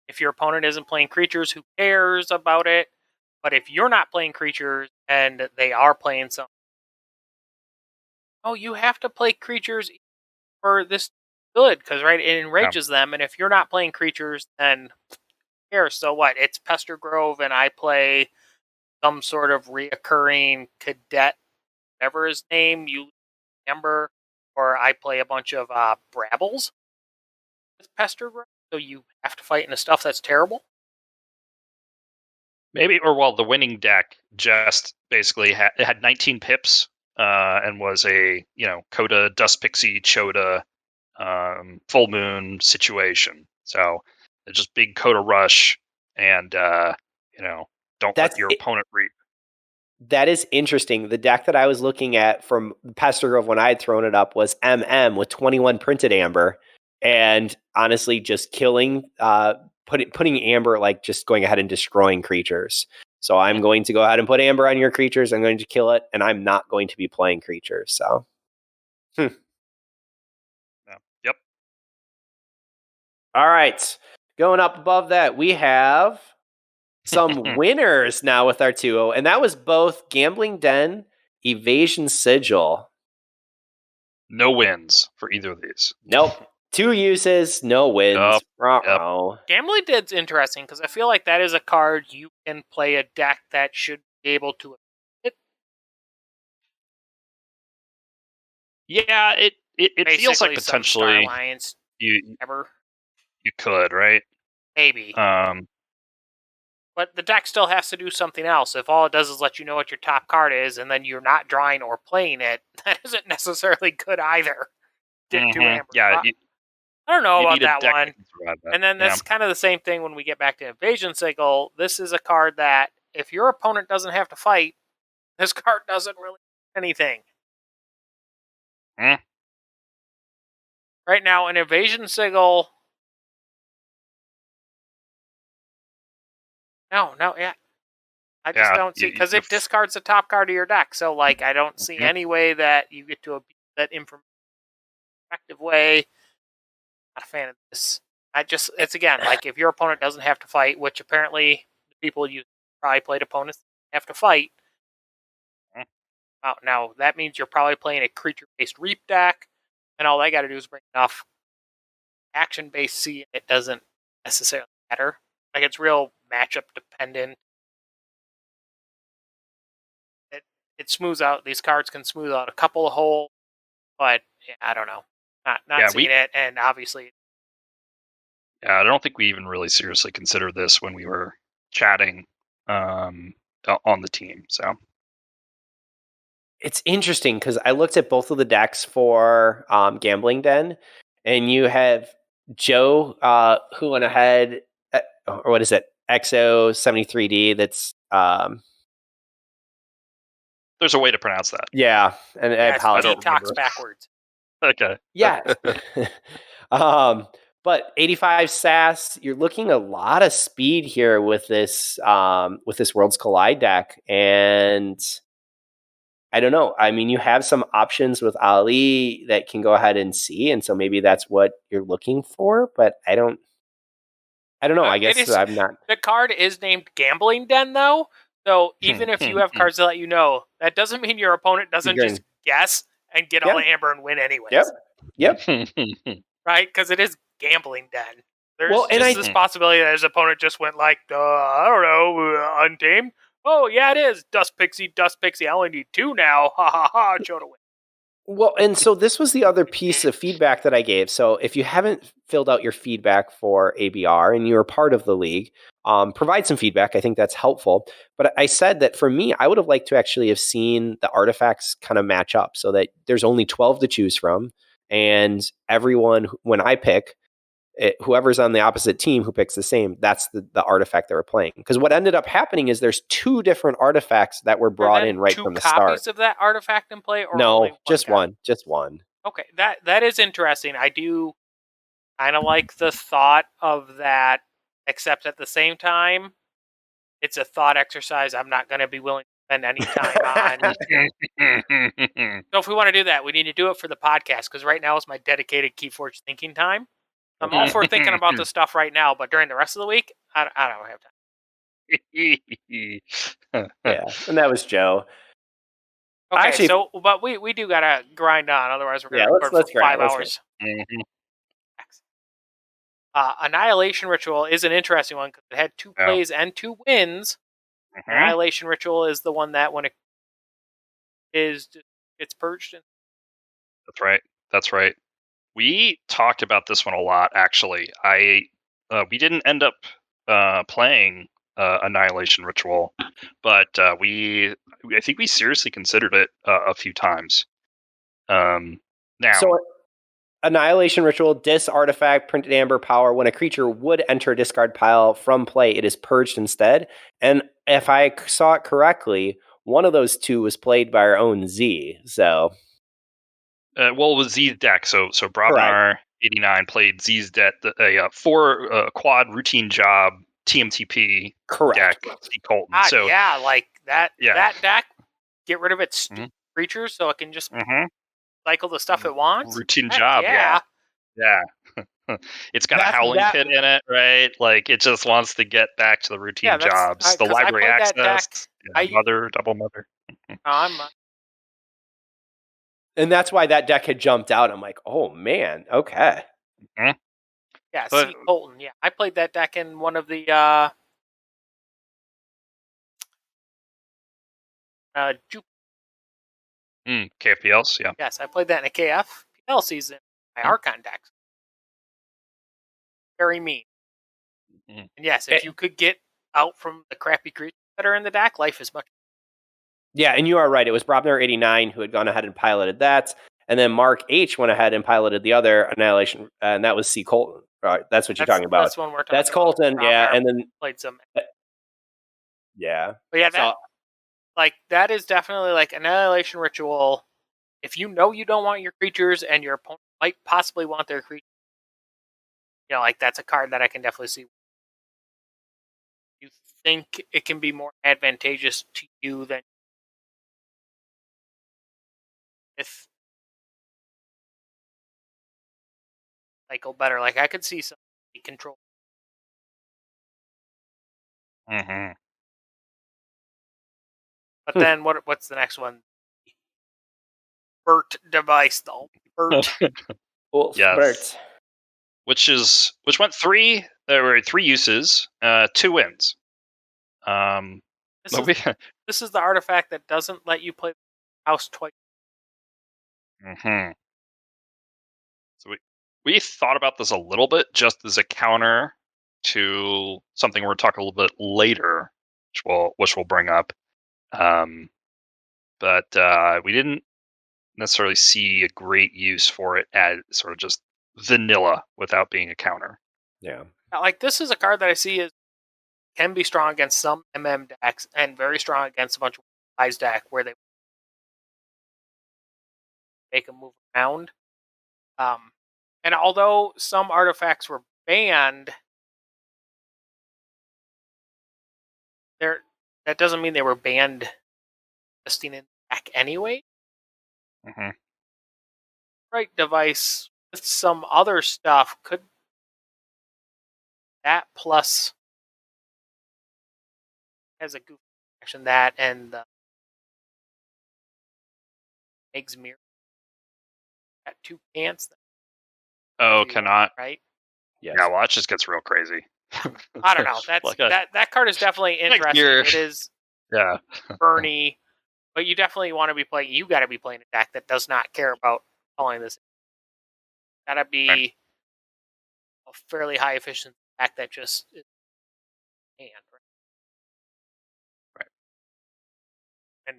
if your opponent isn't playing creatures, who cares about it? But if you're not playing creatures and they are playing something, you have to play creatures for this good, because, right, it enrages them, and if you're not playing creatures, then who cares? So what? It's Pester Grove, and I play some sort of reoccurring cadet, whatever his name, you remember, or I play a bunch of Brabbles with Pester Grove, so you have to fight into stuff that's terrible? Maybe, or the winning deck just basically had 19 pips, and was a Coda, Dust Pixie, Chota, full moon situation. So it's just big Coda Rush, and don't let your opponent reap. That is interesting. The deck that I was looking at from Pester Grove when I had thrown it up was MM with 21 printed amber, and honestly, just killing, putting amber, like just going ahead and destroying creatures. So I'm going to go ahead and put amber on your creatures. I'm going to kill it, and I'm not going to be playing creatures. So, Yep. All right, going up above that, we have some winners now with our 2-0, and that was both Gambling Den, Evasion Sigil. No wins for either of these. Nope. 2 uses, no wins. Yep. Gambling Den's interesting because I feel like that is a card you can play a deck that should be able to hit. Yeah, it feels like Basically, some Star potentially Alliance you ever. you could, right? Maybe. But the deck still has to do something else. If all it does is let you know what your top card is, and then you're not drawing or playing it, that isn't necessarily good either. Yeah, I don't know you about need a that deck one. that can survive that. And then that's kind of the same thing when we get back to Invasion Sigil. This is a card that, if your opponent doesn't have to fight, this card doesn't really do anything. Right now, an Invasion Sigil... No, yeah. I just don't see... Because it discards the top card of your deck. So, like, I don't see any way that you get to abuse that information in an effective way. Not a fan of this. It's again, like, if your opponent doesn't have to fight, which apparently the people you probably played opponents have to fight. Now, that means you're probably playing a creature-based Reap deck, and all they got to do is bring enough action-based C, it doesn't necessarily matter. Like, it's real matchup dependent. It smooths out, these cards can smooth out a couple of holes, but yeah, I don't know. Not seeing it, and obviously... Yeah, I don't think we even really seriously considered this when we were chatting on the team. So it's interesting because I looked at both of the decks for Gambling Den, and you have Joe who went ahead, or what is it, XO73D. That's there's a way to pronounce that. Yeah, and I apologize. Talks backwards. Okay. Yeah. But 85 SAS, you're looking a lot of speed here with this Worlds Collide deck, and I don't know. I mean, you have some options with Ali that can go ahead and see, and so maybe that's what you're looking for. But I don't know. I guess I'm not. The card is named Gambling Den, though. So even if you have cards that let you know, that doesn't mean your opponent doesn't just guess and get all the amber and win anyways. Yep. Right? Because it is Gambling Den. There's this possibility that his opponent just went like, I don't know, Untamed. Oh, yeah, it is. Dust Pixie. I only need 2 now. Ha ha ha. Show to win. Well, and so this was the other piece of feedback that I gave. So if you haven't filled out your feedback for ABR and you're part of the league, provide some feedback. I think that's helpful. But I said that for me, I would have liked to actually have seen the artifacts kind of match up so that there's only 12 to choose from. And everyone, when I pick, whoever's on the opposite team who picks the same, that's the artifact that we're playing. Because what ended up happening is there's 2 different artifacts that were brought in right from the start. 2 copies of that artifact in play? Or no, only just one. Just one. Okay, that is interesting. I do kind of like the thought of that, except at the same time, it's a thought exercise I'm not going to be willing to spend any time on. So if we want to do that, we need to do it for the podcast, because right now is my dedicated Keyforge thinking time. I'm all for thinking about this stuff right now, but during the rest of the week, I don't have time. Yeah, and that was Joe. Okay, actually, but we do gotta grind on, otherwise we're gonna record for 5 hours. Annihilation Ritual is an interesting one because it had 2 plays and 2 wins. Annihilation Ritual is the one that when it gets purged. That's right. We talked about this one a lot, actually. We didn't end up playing Annihilation Ritual, but I think we seriously considered it a few times. Now, Annihilation Ritual, Dis Artifact, Printed Amber Power. When a creature would enter a discard pile from play, it is purged instead. And if I saw it correctly, one of those two was played by our own Z. So Well, it was Z's deck. So Brobnar 89 played Z's deck, a 4 quad routine job TMTP correct. deck. Z Colton. Ah, So yeah, like that. Yeah. That deck. Get rid of its Mhm. creatures so it can just mhm, cycle the stuff it wants. routine Heck job. yeah. Yeah. It's got a howling pit in it, right? Like it just wants to get back to the routine Yeah, that's- jobs. The 'cause I library played that deck. access, double mother. I'm And that's why that deck had jumped out. I'm like, oh man, okay. yeah, But- C. Colton. Yeah, I played that deck in one of the KFPLs, yeah. yes, I played that in a KFPL season. My Archon decks. Very mean. Mhm. And yes, if you could get out from the crappy creatures that are in the deck, life is much. Yeah, and you are right. It was Brobner 89 who had gone ahead and piloted that. And then Mark H went ahead and piloted the other Annihilation, and that was C. Colton. Right, that's what you're talking about. That's one we're talking That's about. Colton, yeah. And then, Played some. yeah. But yeah, So- that is definitely like Annihilation Ritual. If you know you don't want your creatures and your opponent might possibly want their creatures, like that's a card that I can definitely see. You think it can be more advantageous to you than if cycle better. Like I could see some control. Mm-hmm. But then what's the next one? Bert device though. Bert. Wolf Yes. Bert. Which went 3. There were 3 uses, 2 wins. This is the artifact that doesn't let you play house twice. Mm-hmm. So we thought about this a little bit, just as a counter to something we're talking a little bit later, which we'll bring up. But we didn't necessarily see a great use for it as sort of just vanilla without being a counter. Yeah. Like this is a card that I see can be strong against some decks and very strong against a bunch of Wise deck where they make them move around. And although some artifacts were banned, that doesn't mean they were banned listing in the deck anyway. Mm-hmm. Right device with some other stuff could that plus has a goofy action that and the eggs mirror got 2 pants. Oh, cannot. Right? Yes. Yeah, well, that just gets real crazy. I don't know. That's that card is definitely interesting. It is Yeah. Bernie, but you definitely want to be playing. You got to be playing a deck that does not care about calling this. Got to be a fairly high efficient deck that just is hand, right? And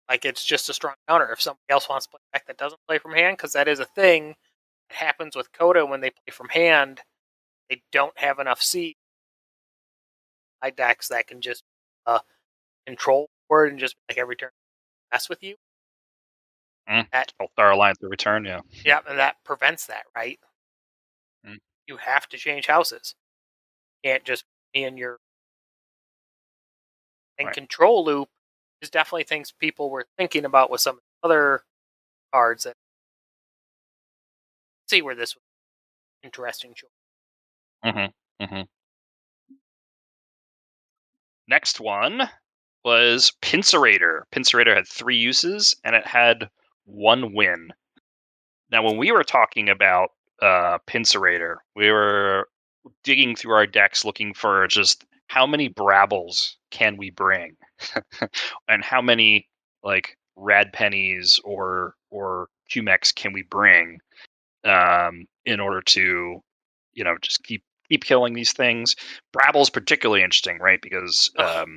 like it's just a strong counter if somebody else wants to play a deck that doesn't play from hand, because that is a thing that happens with Coda when they play from hand. They don't have enough seed. Decks that can just control board and just like every turn mess with you. Star Alliance to return, yeah. Yeah, and that prevents that, right? You have to change houses. You can't just be in your control loop is definitely things people were thinking about with some other cards that see where this was interesting choice. Mm-hmm. Mm-hmm. Next one was Pincerator. Pincerator had 3 uses, and it had 1 win. Now, when we were talking about Pincerator, we were digging through our decks looking for just how many Brabbles can we bring, and how many like Rad Pennies or Cumex can we bring in order to just keep killing these things. Brabble's particularly interesting, right? Because the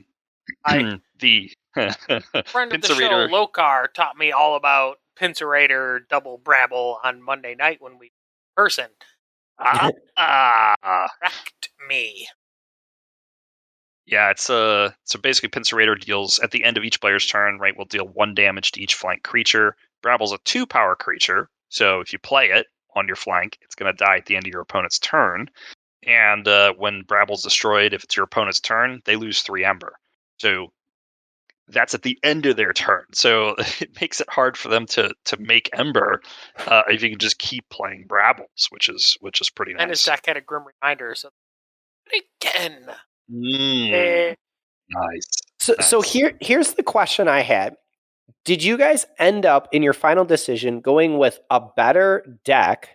friend of the show, Lokar, taught me all about Pincerator double Brabble on Monday night when we person. Ah. Correct me. Yeah, it's so basically Pincerator deals at the end of each player's turn, right? Will deal 1 damage to each flank creature. Brabble's a 2-power creature, so if you play it on your flank, it's going to die at the end of your opponent's turn. And when Brabble's destroyed, if it's your opponent's turn, they lose 3 Ember. So that's at the end of their turn. So it makes it hard for them to make Ember if you can just keep playing Brabbles, which is pretty nice. And his deck had a Grim Reminder, so again. Nice. So here's the question I had. Did you guys end up in your final decision going with a better deck?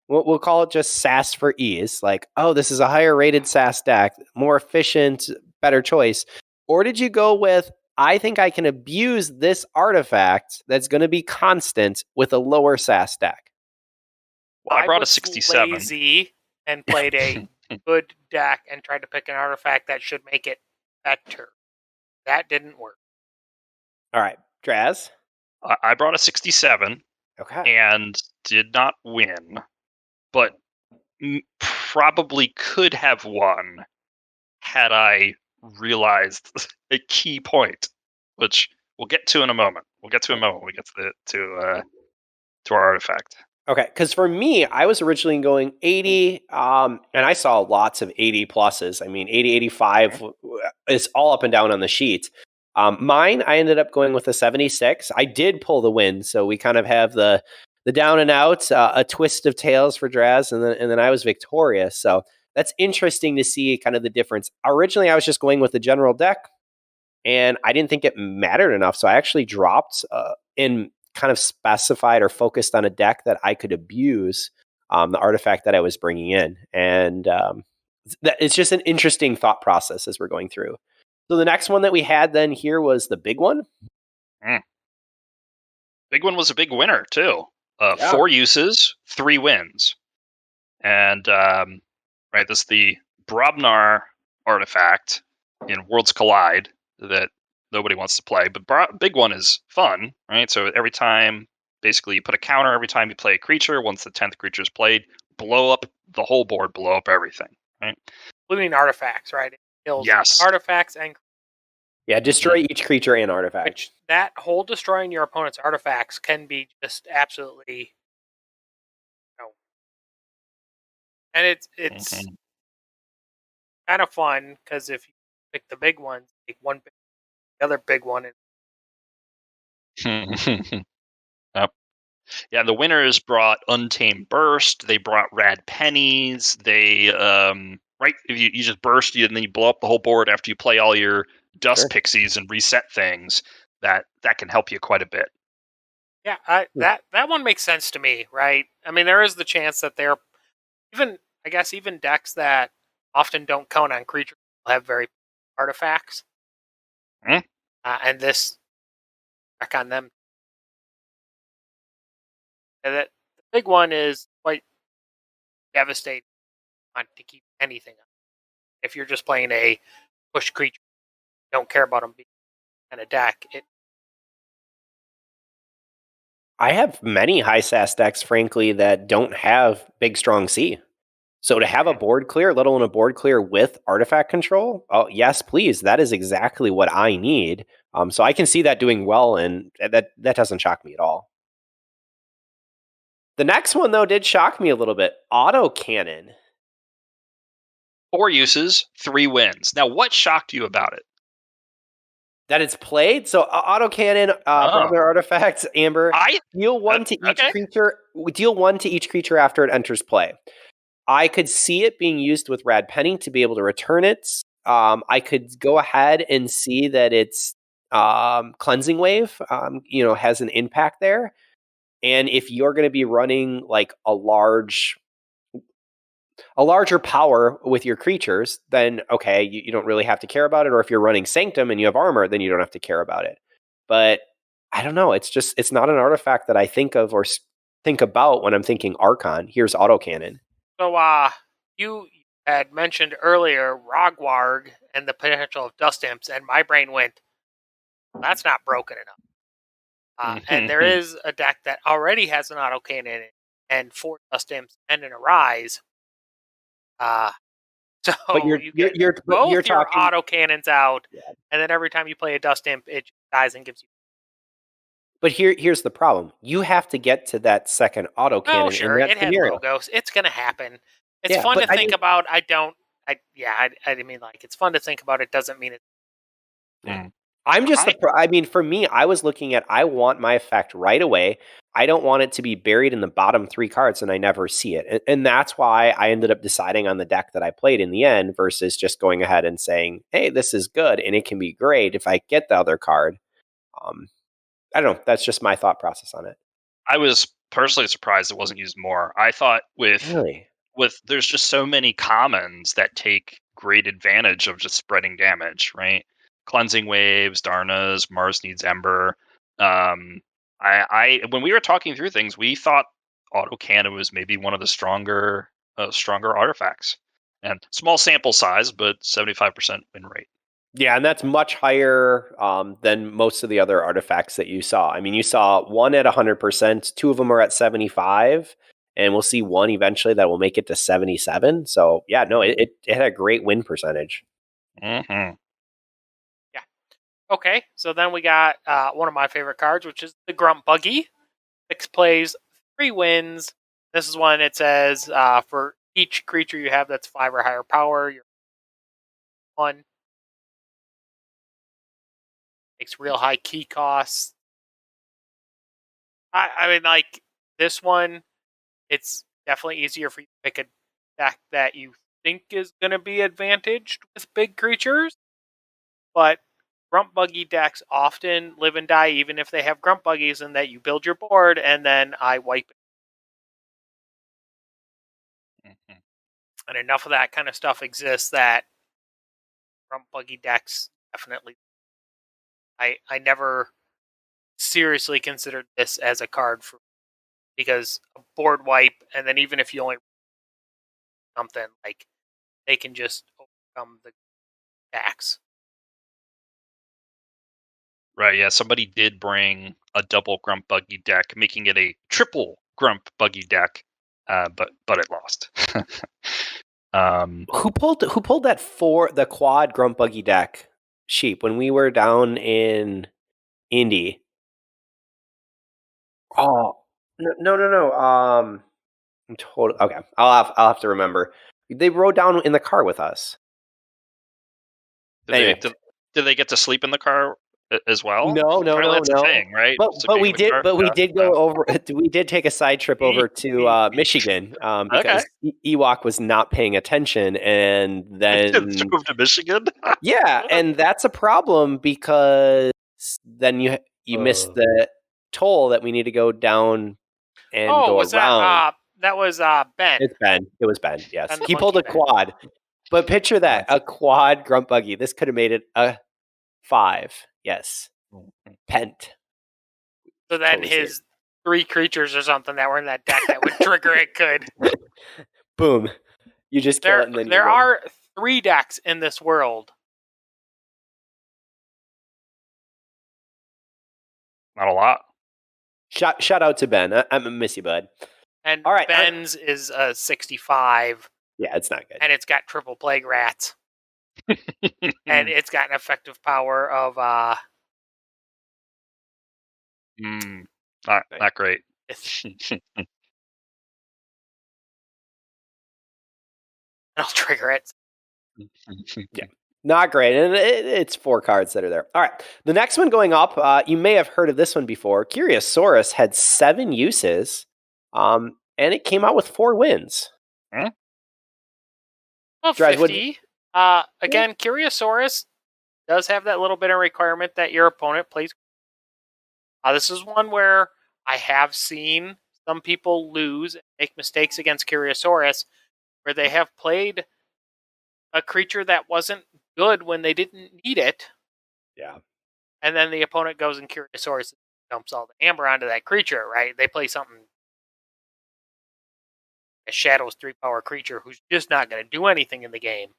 We'll call it just SAS for ease. Like, oh, this is a higher rated SAS deck, more efficient, better choice. Or did you go with, I think I can abuse this artifact that's going to be constant with a lower SAS deck? Well, I brought a was 67. Lazy and played a good deck and tried to pick an artifact that should make it better. That didn't work. All right, Draz. I brought a 67 Okay. and did not win, but probably could have won had I realized a key point, which we'll get to in a moment. We'll get to in a moment when we get to our artifact. Okay, because for me, I was originally going 80, and I saw lots of 80 pluses. I mean, 80, 85 is all up and down on the sheet. Mine, I ended up going with a 76. I did pull the win, so we kind of have the down and out, a twist of tails for Draz, and then I was victorious. So that's interesting to see kind of the difference. Originally, I was just going with the general deck, and I didn't think it mattered enough, so I actually dropped in kind of specified or focused on a deck that I could abuse the artifact that I was bringing in. And it's just an interesting thought process as we're going through. So the next one that we had then here was the big one. Big one was a big winner too. Yeah. 4 uses, 3 wins. And right, this is the Brobnar artifact in Worlds Collide that nobody wants to play, but big one is fun, right? So every time, basically, you put a counter every time you play a creature. Once the 10th creature is played, blow up the whole board, blow up everything, right? Including artifacts, right? It kills Yes. artifacts and Yeah, destroy each creature and artifact. which that whole destroying your opponent's artifacts can be just absolutely and it's kind of fun because if you pick the big ones, take one big, the other big one, and Yep. Yeah, the winners brought Untamed Burst. They brought Rad Pennies. They right, if you just burst, and then you blow up the whole board after you play all your dust pixies and reset things. That can help you quite a bit. yeah, that one makes sense to me, right? I mean, there is the chance that they're even decks that often don't count on creatures will have very artifacts, and this back on them. And that the big one is quite devastating to keep anything up. If you're just playing a push creature, don't care about them being in a deck. I have many high SAS decks, frankly, that don't have big, strong C. So to have a board clear, let alone a board clear with artifact control, oh yes, please. That is exactly what I need. So I can see that doing well, and that doesn't shock me at all. The next one, though, did shock me a little bit. Autocannon. 4 uses, 3 wins. Now, what shocked you about it? That it's played. So autocannon, Brother Artifacts, Amber. Deal 1 to each creature. Deal 1 to each creature after it enters play. I could see it being used with Rad Penny to be able to return it. I could go ahead and see that it's Cleansing Wave, has an impact there. And if you're going to be running like a larger power with your creatures, then okay, you don't really have to care about it. Or if you're running Sanctum and you have armor, then you don't have to care about it. But I don't know. It's not an artifact that I think of or think about when I'm thinking Archon. Here's autocannon. So you had mentioned earlier Rogwarg and the potential of Dust Imps, and my brain went, that's not broken enough. And there is a deck that already has an autocannon in it, and 4 dust imps and an arise. So But you get both you're your talking. auto cannons out, Yeah. and then every time you play a dust imp, it dies and gives you. But here's the problem. You have to get to that second autocannon, Oh, and sure, that's it the had mirror. logos. It's gonna happen. It's Yeah, fun but to think about. I didn't mean like it's fun to think about. It doesn't mean it. Mm. I'm just I- I mean, for me, I was looking at I want my effect right away. I don't want it to be buried in the bottom 3 cards and I never see it. And that's why I ended up deciding on the deck that I played in the end versus just going ahead and saying, hey, this is good and it can be great if I get the other card. I don't know. That's just my thought process on it. I was personally surprised it wasn't used more. I thought Really? with there's just so many commons that take great advantage of just spreading damage, right? Cleansing waves, Darnas, Mars needs Ember. I when we were talking through things, we thought autocannon was maybe one of the stronger artifacts. And small sample size, but 75% win rate. Yeah, and that's much higher than most of the other artifacts that you saw. I mean, you saw one at 100%, 2 of them are at 75, and we'll see one eventually that will make it to 77. So, yeah, no, it had a great win percentage. Mm-hmm. Yeah. Okay, so then we got one of my favorite cards, which is the Grunt Buggy. 6 plays, 3 wins. This is one it says for each creature you have that's 5 or higher power, you're 1. Makes real high key costs. I mean, like, this one, it's definitely easier for you to pick a deck that you think is going to be advantaged with big creatures. But Grunt Buggy decks often live and die, even if they have Grunt Buggies, and that you build your board and then I wipe it. Mm-hmm. And enough of that kind of stuff exists that Grunt Buggy decks definitely. I never seriously considered this as a card for because a board wipe, and then even if you only something like they can just overcome the attacks. Right, yeah. Somebody did bring a double Grump Buggy deck, making it a triple Grump Buggy deck, but it lost. Who pulled the quad Grunt Buggy deck sheep when we were down in Indy? Oh, no. I'm total. Okay, I'll have to remember. They rode down in the car with us. Anyway. Did they get to sleep in the car as well? No. Apparently that's a thing, right? But we did. But we did go over. We did take a side trip over to Michigan because Ewok was not paying attention, and then drove to Michigan. yeah, and that's a problem because then you miss the toll that we need to go down and go was around. that was Ben. It's Ben. It was Ben. Yes, Ben the he pulled a Monkey quad. But picture that, a quad Grunt Buggy. This could have made it a 5. Yes, pent. So then Totally his 3 creatures or something that were in that deck that would trigger it could. Boom. You just kill it and then there are 3 decks in this world. Not a lot. Shout out to Ben. I'm a miss you, bud. And all right, Ben's is a 65. Yeah, it's not good. And it's got triple plague rats. And it's got an effective power of not great. I'll trigger it. Yeah. Not great. And it's 4 cards that are there. All right. The next one going up, you may have heard of this one before. Curiosaurus had 7 uses, and it came out with 4 wins. Well, 50. Again, Curiosaurus does have that little bit of requirement that your opponent plays. This is one where I have seen some people lose and make mistakes against Curiosaurus, where they have played a creature that wasn't good when they didn't need it. Yeah. And then the opponent goes and Curiosaurus dumps all the amber onto that creature, right? They play something, a Shadow's 3-power creature who's just not going to do anything in the game.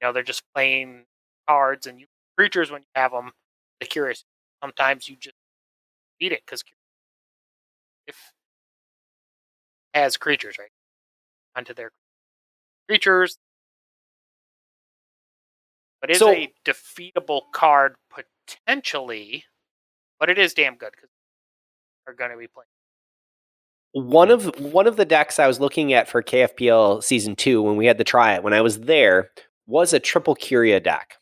You know, they're just playing cards and creatures when you have them. The Curious, sometimes you just beat it because if has creatures, right? Onto their creatures. But is So- a defeatable card potentially, but it is damn good because they're going to be playing. One of the decks I was looking at for KFPL Season 2 when we had to try it, when I was there, was a triple Curia deck.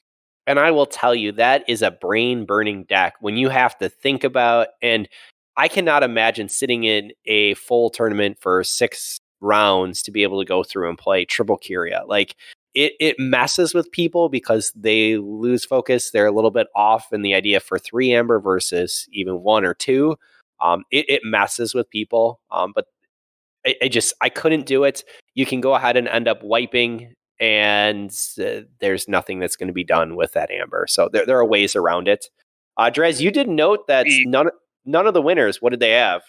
And I will tell you, that is a brain-burning deck when you have to think about, and I cannot imagine sitting in a full tournament for 6 rounds to be able to go through and play triple Curia. Like, it messes with people because they lose focus. They're a little bit off in the idea for 3 Amber versus even 1 or 2. It messes with people, but I couldn't do it. You can go ahead and end up wiping, and there's nothing that's going to be done with that Amber. So there are ways around it. Drez, you did note that none of the winners. What did they have?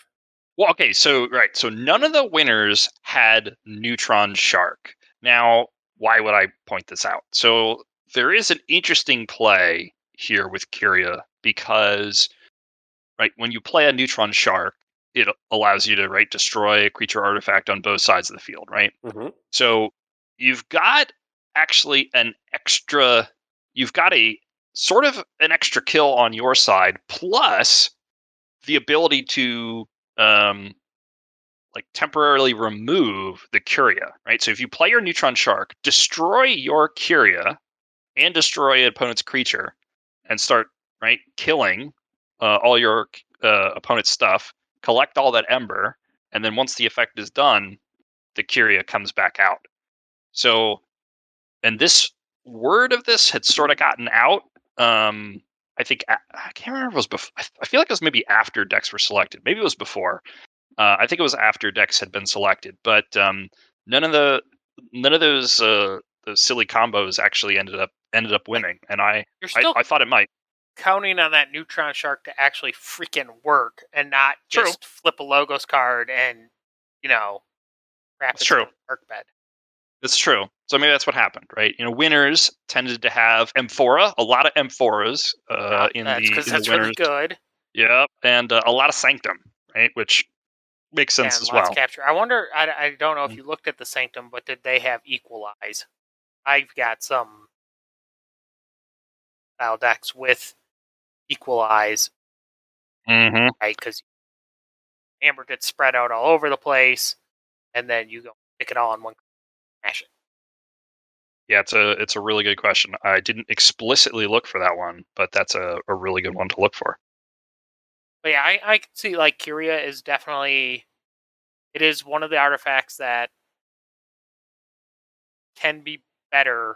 Well, okay, so none of the winners had Neutron Shark. Now, why would I point this out? So there is an interesting play here with Curia because, right, when you play a Neutron Shark, it allows you to destroy a creature artifact on both sides of the field, right? Mm-hmm. So you've got actually you've got a sort of an extra kill on your side, plus the ability to temporarily remove the Curia, right? So if you play your Neutron Shark, destroy your Curia and destroy an opponent's creature, and start killing all your opponent's stuff, collect all that Ember, and then once the effect is done, the Curia comes back out. So, and this word of this had sort of gotten out. I think I can't remember if it was before. I feel like it was maybe after decks were selected. Maybe it was before. I think it was after decks had been selected, but none of those silly combos actually ended up winning, and I thought it might. Counting on that Neutron Shark to actually freaking work and not just flip a Logos card and wrap it in a dark bed. It's true. So maybe that's what happened, right? Winners tended to have Amphora, a lot of Amphoras in the because that's winners. really good. Yeah, and a lot of Sanctum, right? Which makes sense as well. Capture. I wonder. I don't know if you looked at the Sanctum, but did they have Equalize? I've got some style decks with Equalize, right? Because Amber gets spread out all over the place, and then you go pick it all in one, smash it. Yeah, it's a really good question. I didn't explicitly look for that one, but that's a really good one to look for. But yeah, I can see Curia is definitely, it is one of the artifacts that can be better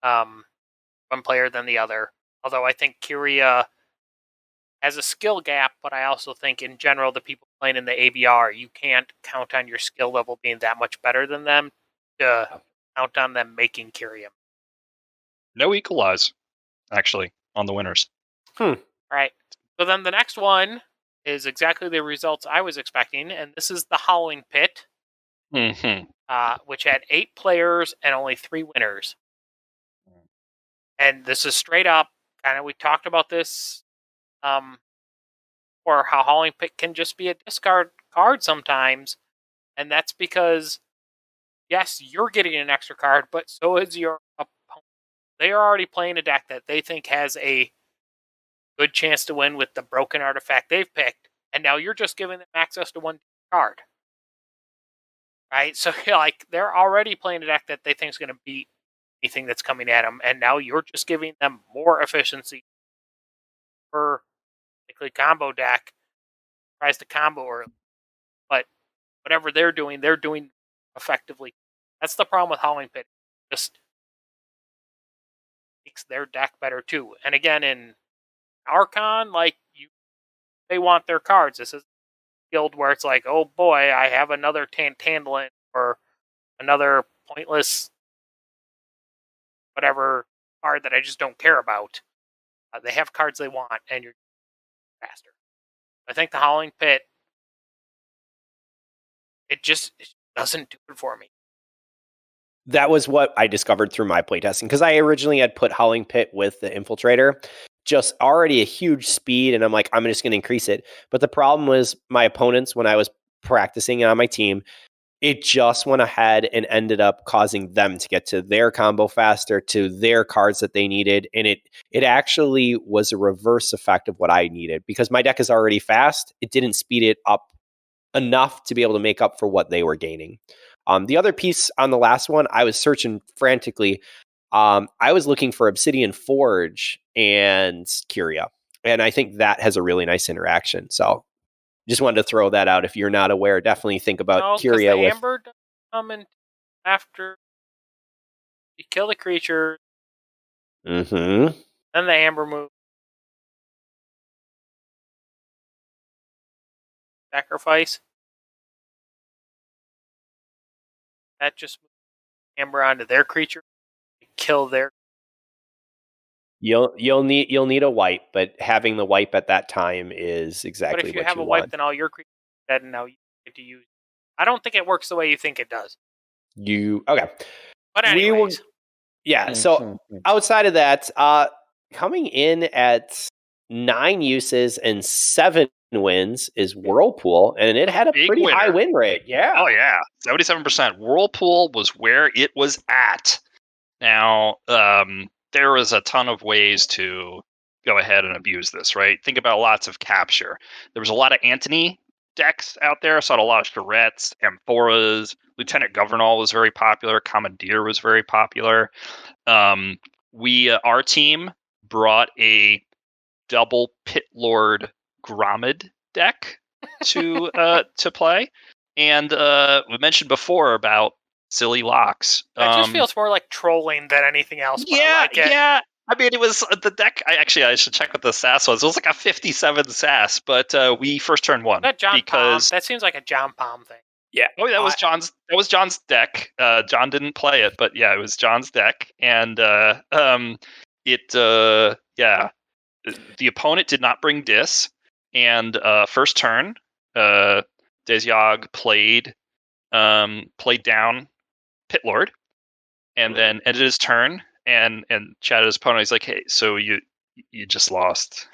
one player than the other. Although I think Curia has a skill gap, but I also think in general the people playing in the ABR, you can't count on your skill level being that much better than them to count on them making Curia. No Equalize, actually, on the winners. Right. So then the next one is exactly the results I was expecting, and this is the Howling Pit, which had 8 players and only 3 winners. And this is straight up, kind of, we talked about this, or how Howling Pit can just be a discard card sometimes, and that's because, yes, you're getting an extra card, but so is your opponent. They are already playing a deck that they think has a good chance to win with the broken artifact they've picked, and now you're just giving them access to 1 card. Right? So, they're already playing a deck that they think is going to beat anything that's coming at them, and now you're just giving them more efficiency per particularly combo deck. Tries to combo early. But whatever they're doing effectively. That's the problem with Howling Pit. Just makes their deck better too. And again, in Archon, they want their cards. This is a guild where it's like, oh boy, I have another Tandlin or another pointless whatever card that I just don't care about. They have cards they want, and you're faster. I think the Howling Pit, it just doesn't do it for me. That was what I discovered through my playtesting, because I originally had put Howling Pit with the Infiltrator, just already a huge speed, and I'm like, I'm just going to increase it. But the problem was my opponents, when I was practicing on my team, it just went ahead and ended up causing them to get to their combo faster, to their cards that they needed. And it actually was a reverse effect of what I needed, because my deck is already fast. It didn't speed it up enough to be able to make up for what they were gaining. The other piece on the last one, I was searching frantically. I was looking for Obsidian Forge and Curia. And I think that has a really nice interaction. So just wanted to throw that out. If you're not aware, definitely think about No, because Curia the with Amber doesn't come in after you kill the creature, Mhm. then the Amber moves. Sacrifice. That just moves Amber onto their creature, kill their. You'll need a wipe, but having the wipe at that time is exactly But if you what have you a wipe, want. then all your creatures are dead, and now you get to use. I don't think it works the way you think it does. Okay. But We will- anyways, Yeah. So outside of that, coming in at 9 uses and 7 wins is Whirlpool, and it had a Big pretty high winner. win rate. Yeah. Oh yeah, 77%. Whirlpool was where it was at. Now, there was a ton of ways to go ahead and abuse this, right? Think about lots of capture. There was a lot of Antony decks out there. I saw a lot of Charrettes, Amphoras. Lieutenant Governal was very popular. Commandeer was very popular. Our team brought a double Pit Lord Gromid deck to play, and we mentioned before about silly locks. that just feels more like trolling than anything else. But Yeah, I like it. yeah. I mean, it was the deck. I should check what the SAS was. It was like a 57 SAS, but we first turn one That John because Palm. That seems like a John Palm thing. oh, that was John's. That was John's deck. John didn't play it, but yeah, it was John's deck, and yeah. The opponent did not bring Dis, and first turn, Desyog played down Pit Lord, and then ended his turn and chatted his opponent. He's like, "Hey, so you just lost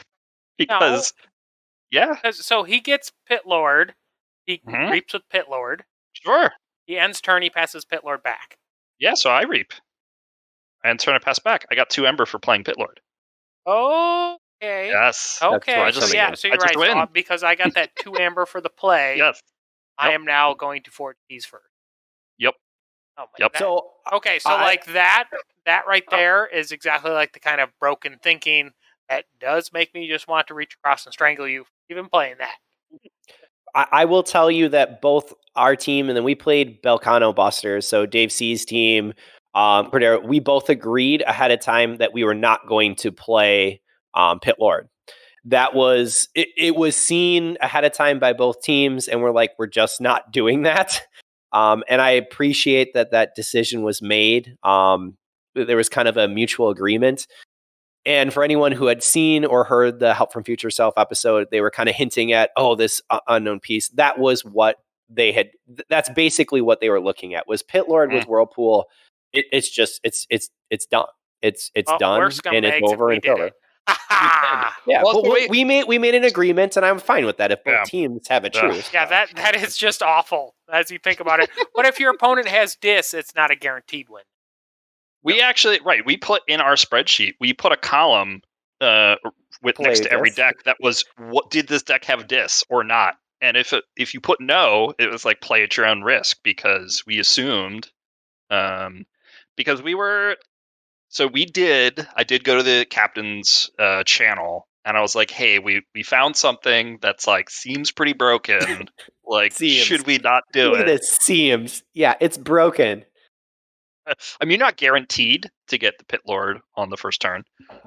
because yeah, So he gets Pit Lord. He Mhm. reaps with Pit Lord. sure, He ends turn. He passes Pit Lord back. yeah." So I reap and turn a pass back. I got 2 Ember for playing Pit Lord. Okay. Yes. Okay. That's So something yeah. else. So I you're just right. So, win. because I got that 2 Amber for the play, Yes. I Yep. am now going to forge these first. Yep. Oh my Yep. God. So Okay, so like that right there is exactly like the kind of broken thinking that does make me just want to reach across and strangle you, even playing that. I will tell you that both our team and then we played Belcano Busters, so Dave C's team, Cordero, we both agreed ahead of time that we were not going to play Pit Lord. That was it was seen ahead of time by both teams, and we're just not doing that. And I appreciate that decision was made. There was kind of a mutual agreement. And for anyone who had seen or heard the Help from Future Self episode, they were kind of hinting at, this unknown piece. That was what they had. That's basically what they were looking at. Was Pit Lord with Whirlpool? It's done. It's done, We're and it's scumbags over we and it's did over. it. Ha! Yeah, Well, but so we made an agreement, and I'm fine with that if both Yeah. teams have a Yeah. truce. Yeah, that is just awful as you think about it. But if your opponent has Dis, it's not a guaranteed win. We actually we put in our spreadsheet, we put a column with Play next to every Dis. deck that was what did this deck have Dis or not, and if you put no, it was like play at your own risk because we assumed because we were I did go to the captain's channel and I was like, hey, we found something that's like seems pretty broken, like Seems. should we not do Look it? at this. Seems. Yeah, it's broken. I mean, you're not guaranteed to get the Pit Lord on the first turn,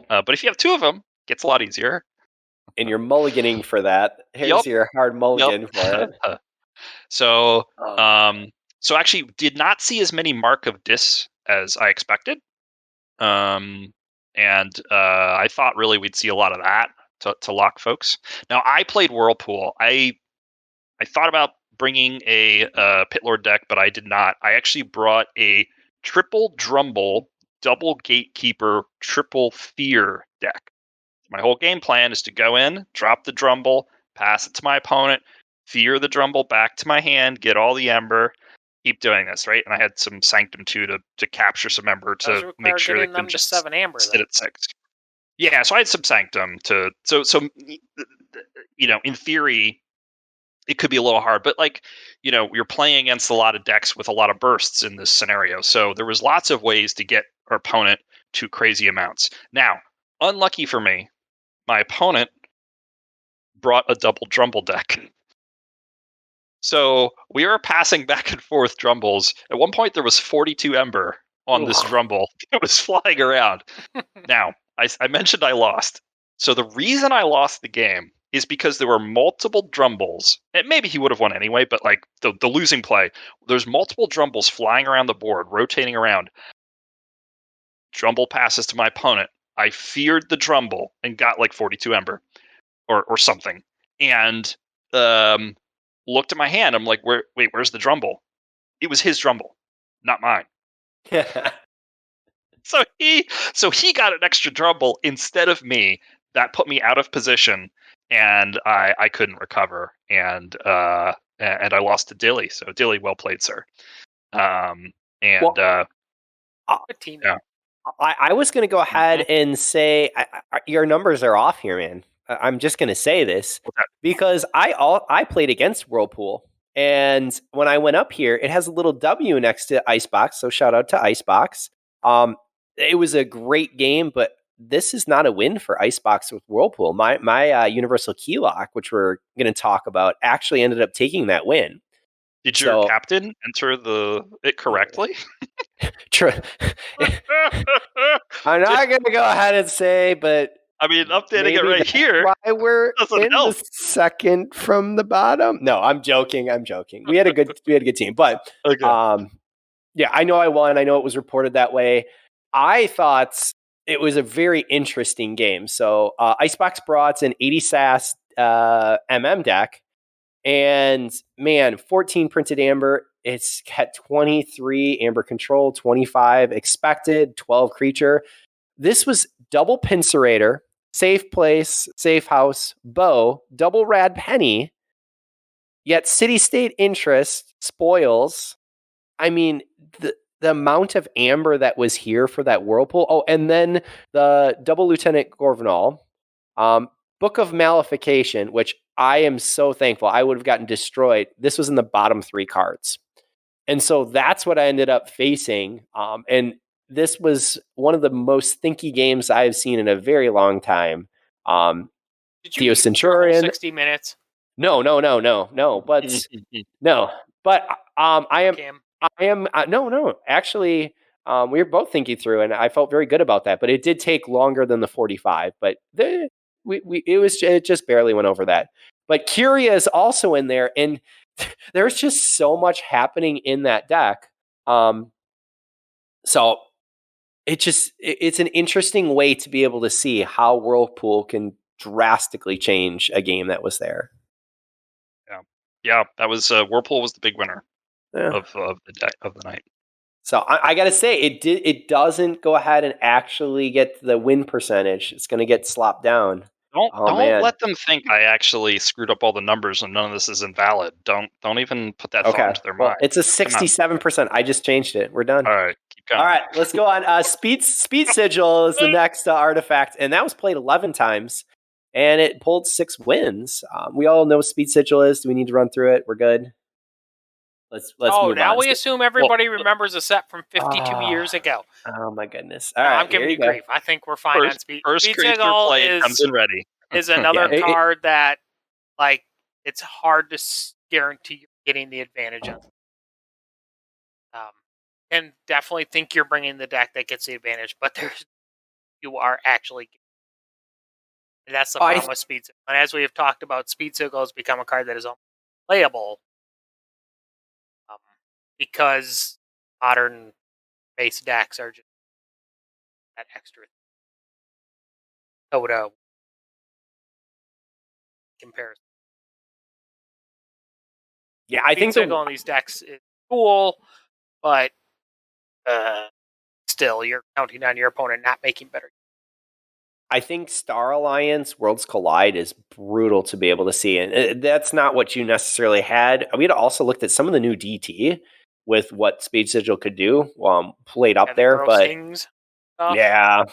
but if you have 2 of them, it gets a lot easier. And you're mulliganing for that. Here's Yup. your hard mulligan for it. So actually did not see as many Mark of Dis as I expected. And I thought really we'd see a lot of that to lock folks. Now I played Whirlpool. I thought about bringing a Pit Lord deck, but I did not. I actually brought a triple Drumble, double Gatekeeper, triple Fear deck. My whole game plan is to go in, drop the Drumble, pass it to my opponent, fear the Drumble back to my hand, get all the Ember, keep doing this, right? And I had some Sanctum 2 to capture some Ember Does to require make sure they getting them couldn't to just 7 amber. sit at 6. Yeah, so I had some Sanctum to so in theory it could be a little hard, but like, you're playing against a lot of decks with a lot of bursts in this scenario. So there was lots of ways to get our opponent to crazy amounts. Now, unlucky for me, my opponent brought a double Drumble deck. So we were passing back and forth Drumbles. At one point, there was 42 Ember on this Drumble. It was flying around. Now, I mentioned I lost. So the reason I lost the game is because there were multiple Drumbles. And maybe he would have won anyway, but like the losing play, there's multiple Drumbles flying around the board, rotating around. Drumble passes to my opponent. I feared the Drumble and got like 42 Ember or something. And looked at my hand. I'm like, where's the Drumble? It was his Drumble, not mine. So he got an extra Drumble instead of me. That put me out of position, and I couldn't recover, and I lost to Dilly. So Dilly, well played, sir. Good team. Yeah. I was going to go ahead and say your numbers are off here, man. I'm just going to say this because I played against Whirlpool, and when I went up here, it has a little W next to Icebox. So shout out to Icebox. It was a great game, but this is not a win for Icebox with Whirlpool. My Universal Keylock, which we're going to talk about, actually ended up taking that win. Did your captain enter it correctly? I'm not going to go ahead and say, but I mean, updating it right here. Why we're in help. the second from the bottom? No, I'm joking. We had a good team, but okay. Yeah, I know I won. I know it was reported that way. I thought it was a very interesting game. So Icebox brought an 80 SAS MM deck, and man, 14 printed Amber. It's got 23 Amber control, 25 expected, 12 creature. This was double Pincerator, safe place, safe house, bow, double Rad Penny, yet City State Interest, spoils. I mean, the amount of Amber that was here for that Whirlpool. Oh, and then the double Lieutenant Gorvenal, Book of Malefication, which I am so thankful. I would have gotten destroyed. This was in the bottom 3 cards. And so that's what I ended up facing. And this was one of the most thinky games I've seen in a very long time. Did you Theo Centurion. 60 minutes? No. But no. But I am no. Actually, we were both thinking through, and I felt very good about that. But it did take longer than the 45. But it just barely went over that. But Curia is also in there, and there's just so much happening in that deck. So it's an interesting way to be able to see how Whirlpool can drastically change a game that was there. Yeah, that was Whirlpool was the big winner of the night. So I got to say, it doesn't go ahead and actually get the win percentage. It's going to get slopped down. Don't let them think I actually screwed up all the numbers and none of this is invalid. Don't even put that thought into their mind. It's a 67%. I just changed it. We're done. All right, keep going. All right, let's go on. Speed Sigil is the next artifact, and that was played 11 times, and it pulled 6 wins. We all know what Speed Sigil is. Do we need to run through it? We're good. Let's move now on. we assume everybody remembers a set from 52 years ago. Oh my goodness! All right, I'm giving you grief. I think we're fine on Speed. First Speed creature Sigil played comes in ready. Is another card that, like, it's hard to guarantee you're getting the advantage of. And definitely think you're bringing the deck that gets the advantage, but you are actually. And that's the problem with Speed Sigil. And as we have talked about, Speed Sigil has become a card that is playable. Because modern base decks are just that extra Toda comparison. Yeah, I think Sigil on these decks is cool, but still, you're counting on your opponent not making better. I think Star Alliance Worlds Collide is brutal to be able to see, and that's not what you necessarily had. We had also looked at some of the new DT. with what Spade Sigil could do. Played up Yeah, there, gross but things stuff. yeah.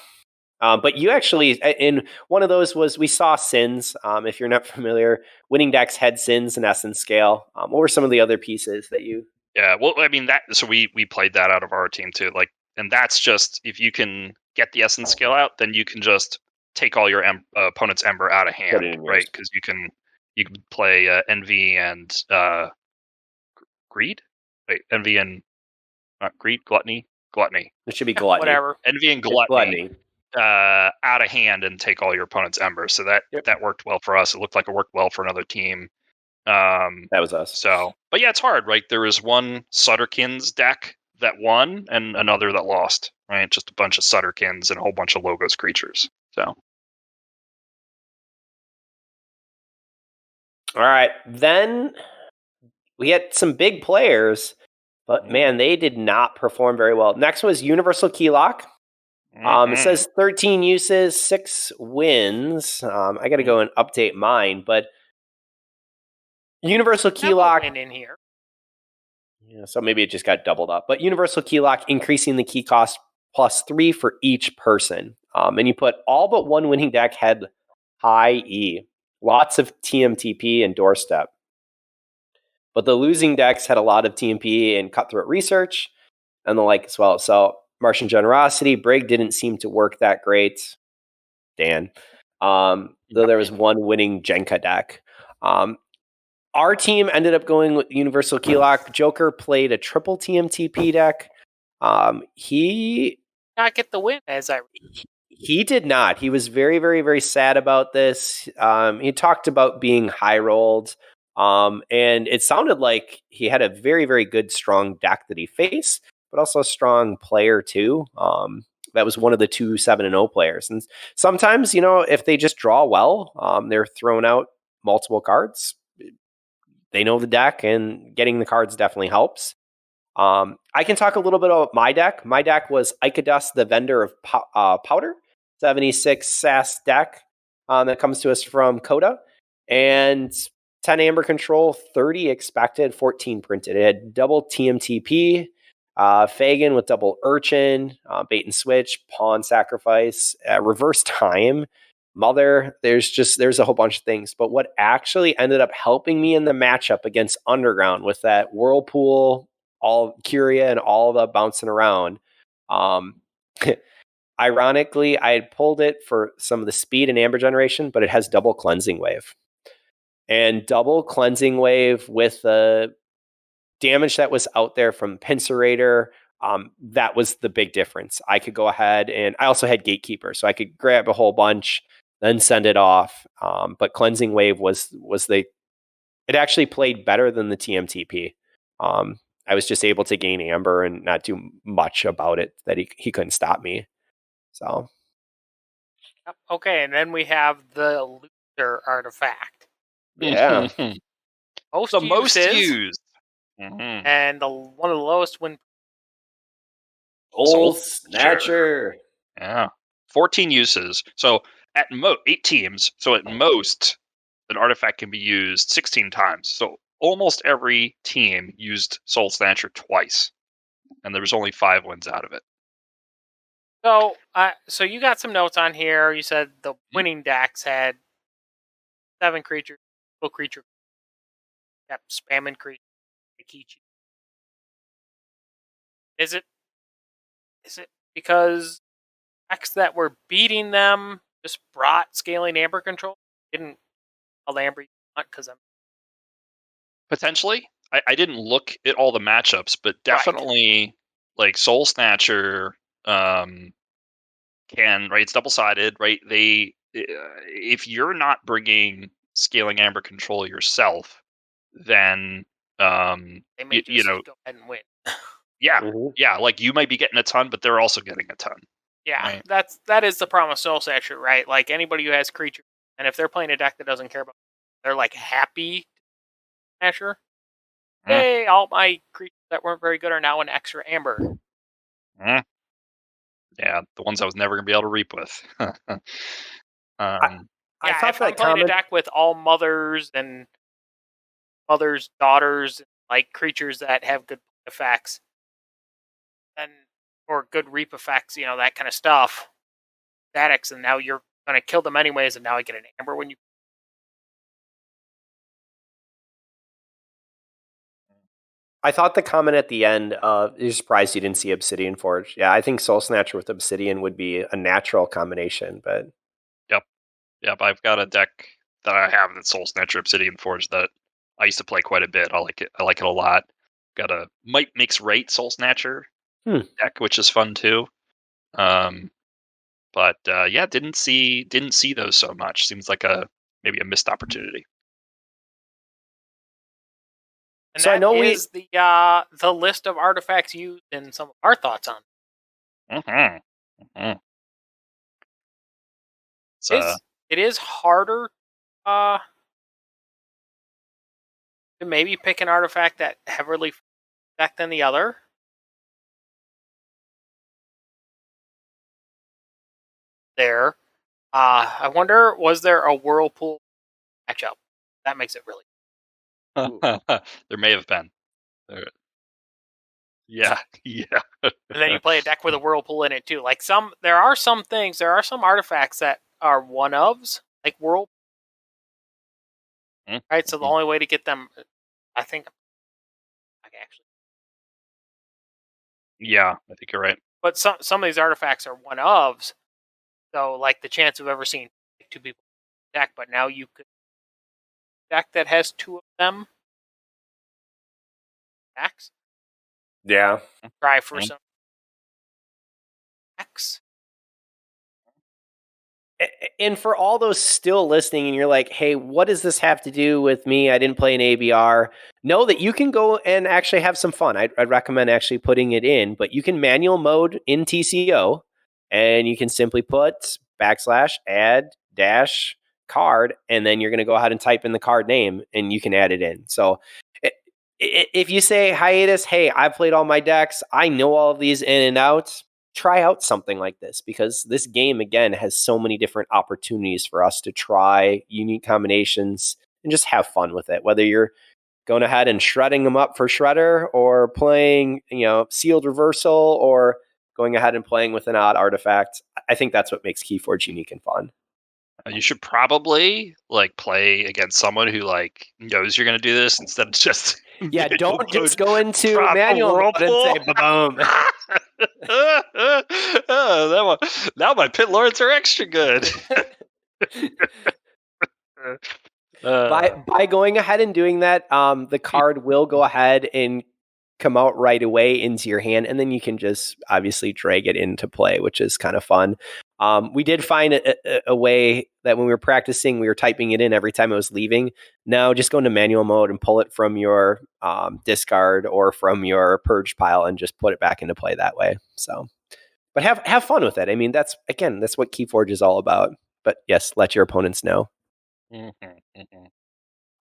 But you actually, in one of those was we saw Sins. If you're not familiar, winning decks had Sins and Essence Scale. What were some of the other pieces that you? Yeah, well, I mean that. So we played that out of our team too. Like, and that's just if you can get the essence scale out, then you can just take all your opponent's ember out of Put it hand, in right? yours. Because you can play envy and greed. Wait, envy and greed, gluttony. It should be Gluttony. Whatever. Envy and It's gluttony. Out of hand and take all your opponent's embers. So that worked well for us. It looked like it worked well for another team. That was us. So, but yeah, it's hard, right? There was one Sutterkins deck that won and another that lost, right? Just a bunch of Sutterkins and a whole bunch of Logos creatures. So, All right, then we had some big players, but man, they did not perform very well. Next was Universal Keylock. It says 13 uses, 6 wins. I got to go and update mine, but Universal Keylock in here. Yeah, so maybe it just got doubled up. But Universal Keylock increasing the key cost +3 for each person. And you put all but one winning deck had high E. Lots of TMTP and Doorstep. But the losing decks had a lot of TMP and Cutthroat Research and the like as well. So Martian Generosity, Brig didn't seem to work that great. Dan. Though there was one winning Jenka deck. Our team ended up going with Universal Keylock. Joker played a triple TMTP deck. He Not get the win, as I he did not. He was very, very, very sad about this. He talked about being high rolled. And it sounded like he had a very, very good, strong deck that he faced, but also a strong player too. That was one of the 2 7-0 players. And sometimes, if they just draw well, they're throwing out multiple cards. They know the deck, and getting the cards definitely helps. I can talk a little bit about my deck. My deck was Icadus, the vendor of powder, 76 SAS deck that comes to us from Coda, and 10 Amber Control, 30 expected, 14 printed. It had double TMTP, Fagin with double Archon, bait and switch, pawn sacrifice, reverse time, Mother. There's a whole bunch of things. But what actually ended up helping me in the matchup against Underground with that Whirlpool, all Curia, and all the bouncing around, ironically, I had pulled it for some of the speed and amber generation, but it has double Cleansing Wave. And double Cleansing Wave with the damage that was out there from Pincerator, that was the big difference. I could go ahead, and I also had Gatekeeper, so I could grab a whole bunch, then send it off. But Cleansing Wave it actually played better than the TMTP. I was just able to gain Amber and not do much about it, that he couldn't stop me. So. Okay, and then we have the loser artifact. Yeah. most used. And one of the lowest win. Soul Snatcher. Yeah. 14 uses. So at 8 teams. So at most, an artifact can be used 16 times. So almost every team used Soul Snatcher twice. And there was only 5 wins out of it. So you got some notes on here. You said the winning decks had 7 creatures, full creature, kept spamming creatures. Is it because decks that were beating them just brought scaling Amber Control? Didn't all the Amber you want because I'm potentially. I didn't look at all the matchups, but definitely like Soul Snatcher it's double-sided, right? If you're not bringing scaling Amber Control yourself, then they may just go ahead and win. Yeah, like you might be getting a ton, but they're also getting a ton. Yeah, right? that is the problem with Soul Snatcher, right? Like anybody who has creatures, and if they're playing a deck that doesn't care about, they're like happy Snatcher. Hey, all my creatures that weren't very good are now an extra Amber. Yeah, the ones I was never going to be able to reap with. I thought if I'm playing a deck with all mothers and mothers, daughters, like creatures that have good effects, and or good reap effects, that kind of stuff, statics, and now you're going to kill them anyways, and now I get an amber when you. I thought the comment at the end, you're surprised you didn't see Obsidian Forge. Yeah, I think Soul Snatcher with Obsidian would be a natural combination, but Yep, I've got a deck that I have that's Soul Snatcher Obsidian Forge that I used to play quite a bit. I like it a lot. Got a Might Makes Right Soul Snatcher deck, which is fun too. But yeah, didn't see those so much. Seems like maybe a missed opportunity. And So I that know is the list of artifacts used and some of our thoughts on. So It is harder to maybe pick an artifact that heavily effect than the other. There. I wonder, was there a Whirlpool matchup? That makes it really. there may have been. Yeah. And then you play a deck with a Whirlpool in it too. Like there are some artifacts that are one-ofs, like Whirlpool. Right, so the only way to get them, I think, actually. Yeah, I think you're right. But some of these artifacts are one-ofs, so like the chance of ever seeing two people deck, but now you could deck that has two of them. X. yeah. Try for some X. And for all those still listening and you're like, hey, what does this have to do with me? I didn't play an ABR. Know that you can go and actually have some fun. I'd recommend actually putting it in, but you can manual mode in TCO and you can simply put \add -card, and then you're going to go ahead and type in the card name and you can add it in. So if you say hiatus, hey, I've played all my decks, I know all of these in and out, try out something like this, because this game, again, has so many different opportunities for us to try unique combinations and just have fun with it. Whether you're going ahead and shredding them up for Shredder, or playing, sealed reversal, or going ahead and playing with an odd artifact, I think that's what makes Keyforge unique and fun. You should probably play against someone who knows you're going to do this instead of just don't just go into manual mode and say boom. Now my pit lords are extra good. By going ahead and doing that, the card will go ahead and come out right away into your hand, and then you can just obviously drag it into play, which is kind of fun. We did find a way that when we were practicing, we were typing it in every time it was leaving. Now just go into manual mode and pull it from your discard or from your purge pile and just put it back into play that way. So, but have fun with it. I mean, that's what Keyforge is all about. But yes, let your opponents know.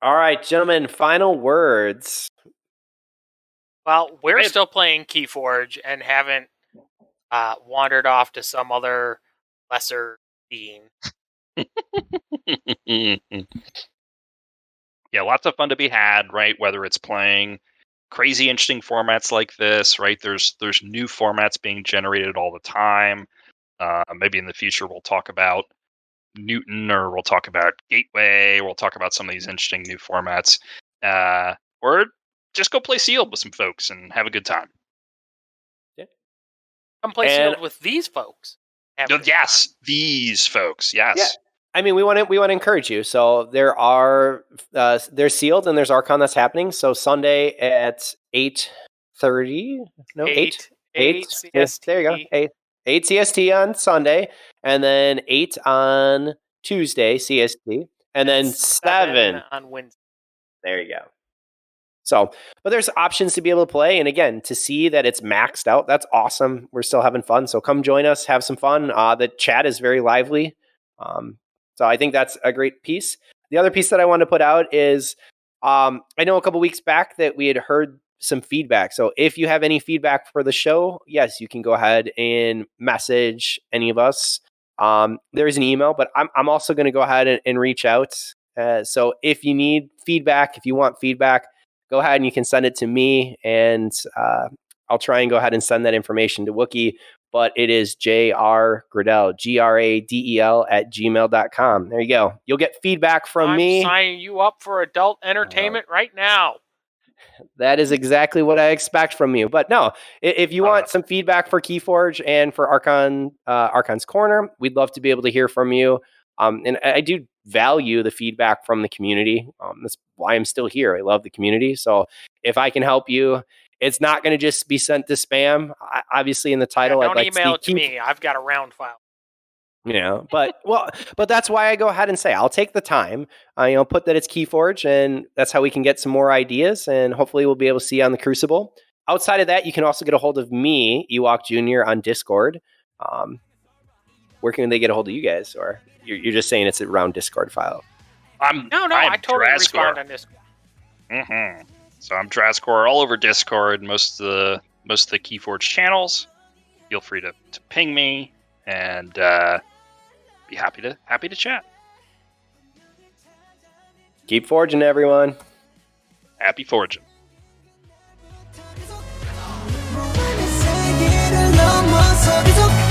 All right, gentlemen, final words. Well, we're still playing Keyforge and haven't wandered off to some other lesser being. Yeah, lots of fun to be had, right? Whether it's playing crazy interesting formats like this, right? There's new formats being generated all the time. Maybe in the future we'll talk about Newton, or we'll talk about Gateway, or we'll talk about some of these interesting new formats. Or just go play Sealed with some folks and have a good time. Yeah. Come play Sealed with these folks. Yes, these folks. Yes. Yeah. I mean, we want to encourage you. So there's Sealed and there's Archon that's happening. So Sunday at 8:30. No, 8 CST. There you go. 8 CST on Sunday, and then 8 on Tuesday CST, and then 7 on Wednesday. There you go. So, but there's options to be able to play, and again, to see that it's maxed out, that's awesome. We're still having fun, so come join us, have some fun. The chat is very lively, so I think that's a great piece. The other piece that I want to put out is, I know a couple weeks back that we had heard some feedback. So if you have any feedback for the show, yes, you can go ahead and message any of us. There is an email, but I'm also going to go ahead and reach out. So if you need feedback, if you want feedback, go ahead and you can send it to me, and I'll try and go ahead and send that information to WOOKIE. But it is jrgradel, GRADEL @gmail.com. There you go. You'll get feedback from me. I'm signing you up for adult entertainment right now. That is exactly what I expect from you. But no, if you want some feedback for Keyforge and for Archon's Corner, we'd love to be able to hear from you. And I do value the feedback from the community. That's why I'm still here. I love the community. So if I can help you, it's not going to just be sent to spam. Obviously, in the title, Don't I'd like email to it to me. I've got a round file. But that's why I go ahead and say I'll take the time. Put that it's Keyforge, and that's how we can get some more ideas, and hopefully we'll be able to see you on the Crucible. Outside of that, you can also get a hold of me, Ewok Jr. on Discord. Where can they get a hold of you guys, or you're just saying it's around Discord file? I totally respond on Discord. Mm-hmm. So I'm Drascore all over Discord, most of the Keyforge channels. Feel free to ping me and be happy to chat. Keep forging, everyone. Happy forging. 무한의 세계를 넘어서 계속